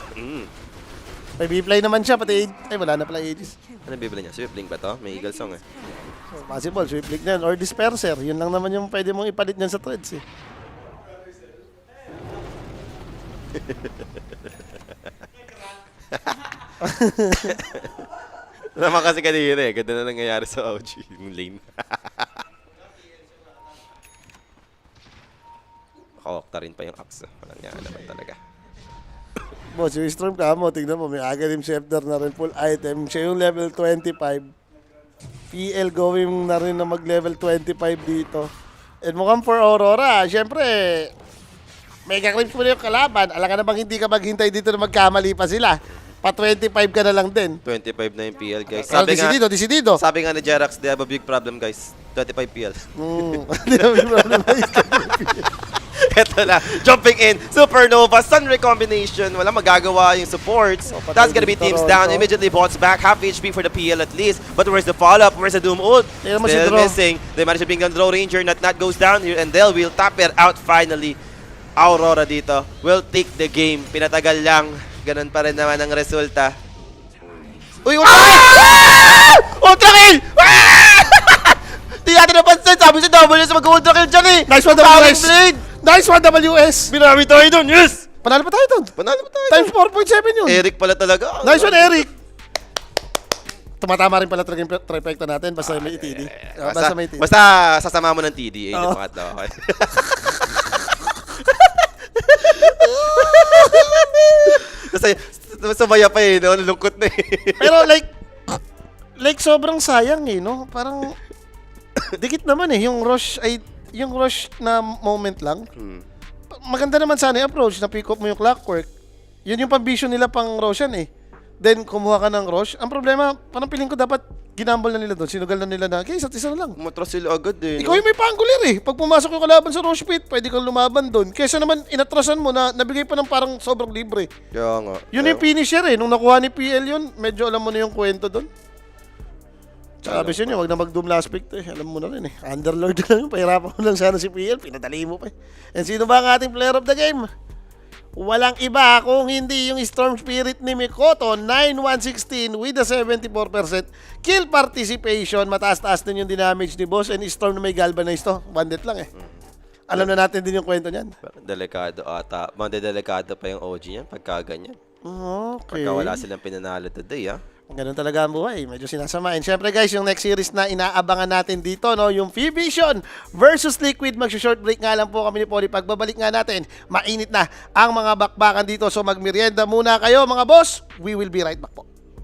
May B-Fly naman siya, pati ay wala na pala Aegis. Ano bibili niya? Swift Link ba to? May Eagle Song eh. Possible, Swift Link na yun. Or Disperser. Yun lang naman yung pwede mong ipalit niyan sa threads eh. Naman kasi kanina eh. Ganda na nangyayari sa OG. Yung lane. Naka-octa rin pa yung Axe. Walang niya naman talaga. Boss, yung Storm ka mo, tignan mo, may Aghanim Scepter na rin full item. Siya yung level 25. PL going na rin na mag-level 25 dito. And mukhang for Aurora, syempre, mega creeps mo na yung kalaban. Alam ka na bang hindi ka maghintay dito na magkamali pa sila. Pa 25 ka na lang din. 25 na yung PL, guys. Pero decidido. Sabi nga ni Jerax, they have a big problem, guys. 25 PL. Hindi naman yung problem. Ito na, jumping in, Supernova, Sunray combination, wala magagawa yung supports. patay That's gonna be dito, teams Toronto. down, immediately bots back, half HP for the PL at least. But where's the follow-up? Where's the Doom ult? Tingnan mo si Still Draw. missing. They managed to bring down Draw Ranger, not goes down here, and they will tap it out finally. Aurora dito will take the game. Pinatagal lang, ganun pa rin naman ang resulta. Uy, ultra kill! Ultra kill! Di natin napansin, sabi si WS mag-ultra kill dyan eh! Nice one, Powering WS! Blade! Nice one, WS! Binami tayo dun, yes! Panalo pa tayo doon. Panalo pa tayo. Times 4.7 yun. Eric pala talaga. Nice one, Eric! Tumatama rin pala talaga yung trifecta natin basta may TD. Basta may TD. Basta sasama mo ng TD. Eh, Oo. okay. Kasi sumaya pa eh, no? Lungkot na eh. Pero like sobrang sayang eh, no? Parang dikit naman eh yung rush na moment lang. Maganda naman sana yung approach na pick up mo yung clockwork. Yun yung pang-vision nila pang Roshan eh. Then kumuha ka ng rush. Ang problema, parang piling ko dapat ginambol na nila doon. Sinugal na nila na, okay, isa na lang. Umatras sila agad eh. Ikaw yung may panggulir eh. Pag pumasok yung kalaban sa rush pit, pwede kang lumaban doon. Kesa naman inatrasan mo na nabigay pa ng parang sobrang libre. Kaya nga. Yun yung finisher eh. Nung nakuha ni PL yun, medyo alam mo na yung kwento doon. Tsaka sabi siya niya, wag na mag-doom last pick to eh. Alam mo na rin eh. Underlord na lang yun. Pahirapan mo lang sana si PL. Pinadali mo pa eh. And sino ba ang ating player of the game? Walang iba kung hindi yung Storm Spirit ni Mikoto. 9-1-16 with a 74% kill participation. Mataas-taas din yung damage ni Boss. And Storm na may galvanize to. Bandit lang eh. Alam na natin din yung kwento niyan. Delikado ata. Delikado pa yung OG niyan pagka ganyan. Okay. Pagka wala silang pinanalo today, ha? Ganun talaga ang buhay. Medyo sinasama. And syempre guys, yung next series na inaabangan natin dito, no, yung Vision versus Liquid. Mag-short break nga lang po kami ni Poly. Pagbabalik nga natin, mainit na ang mga bakbakan dito. So magmerienda muna kayo mga boss. We will be right back po.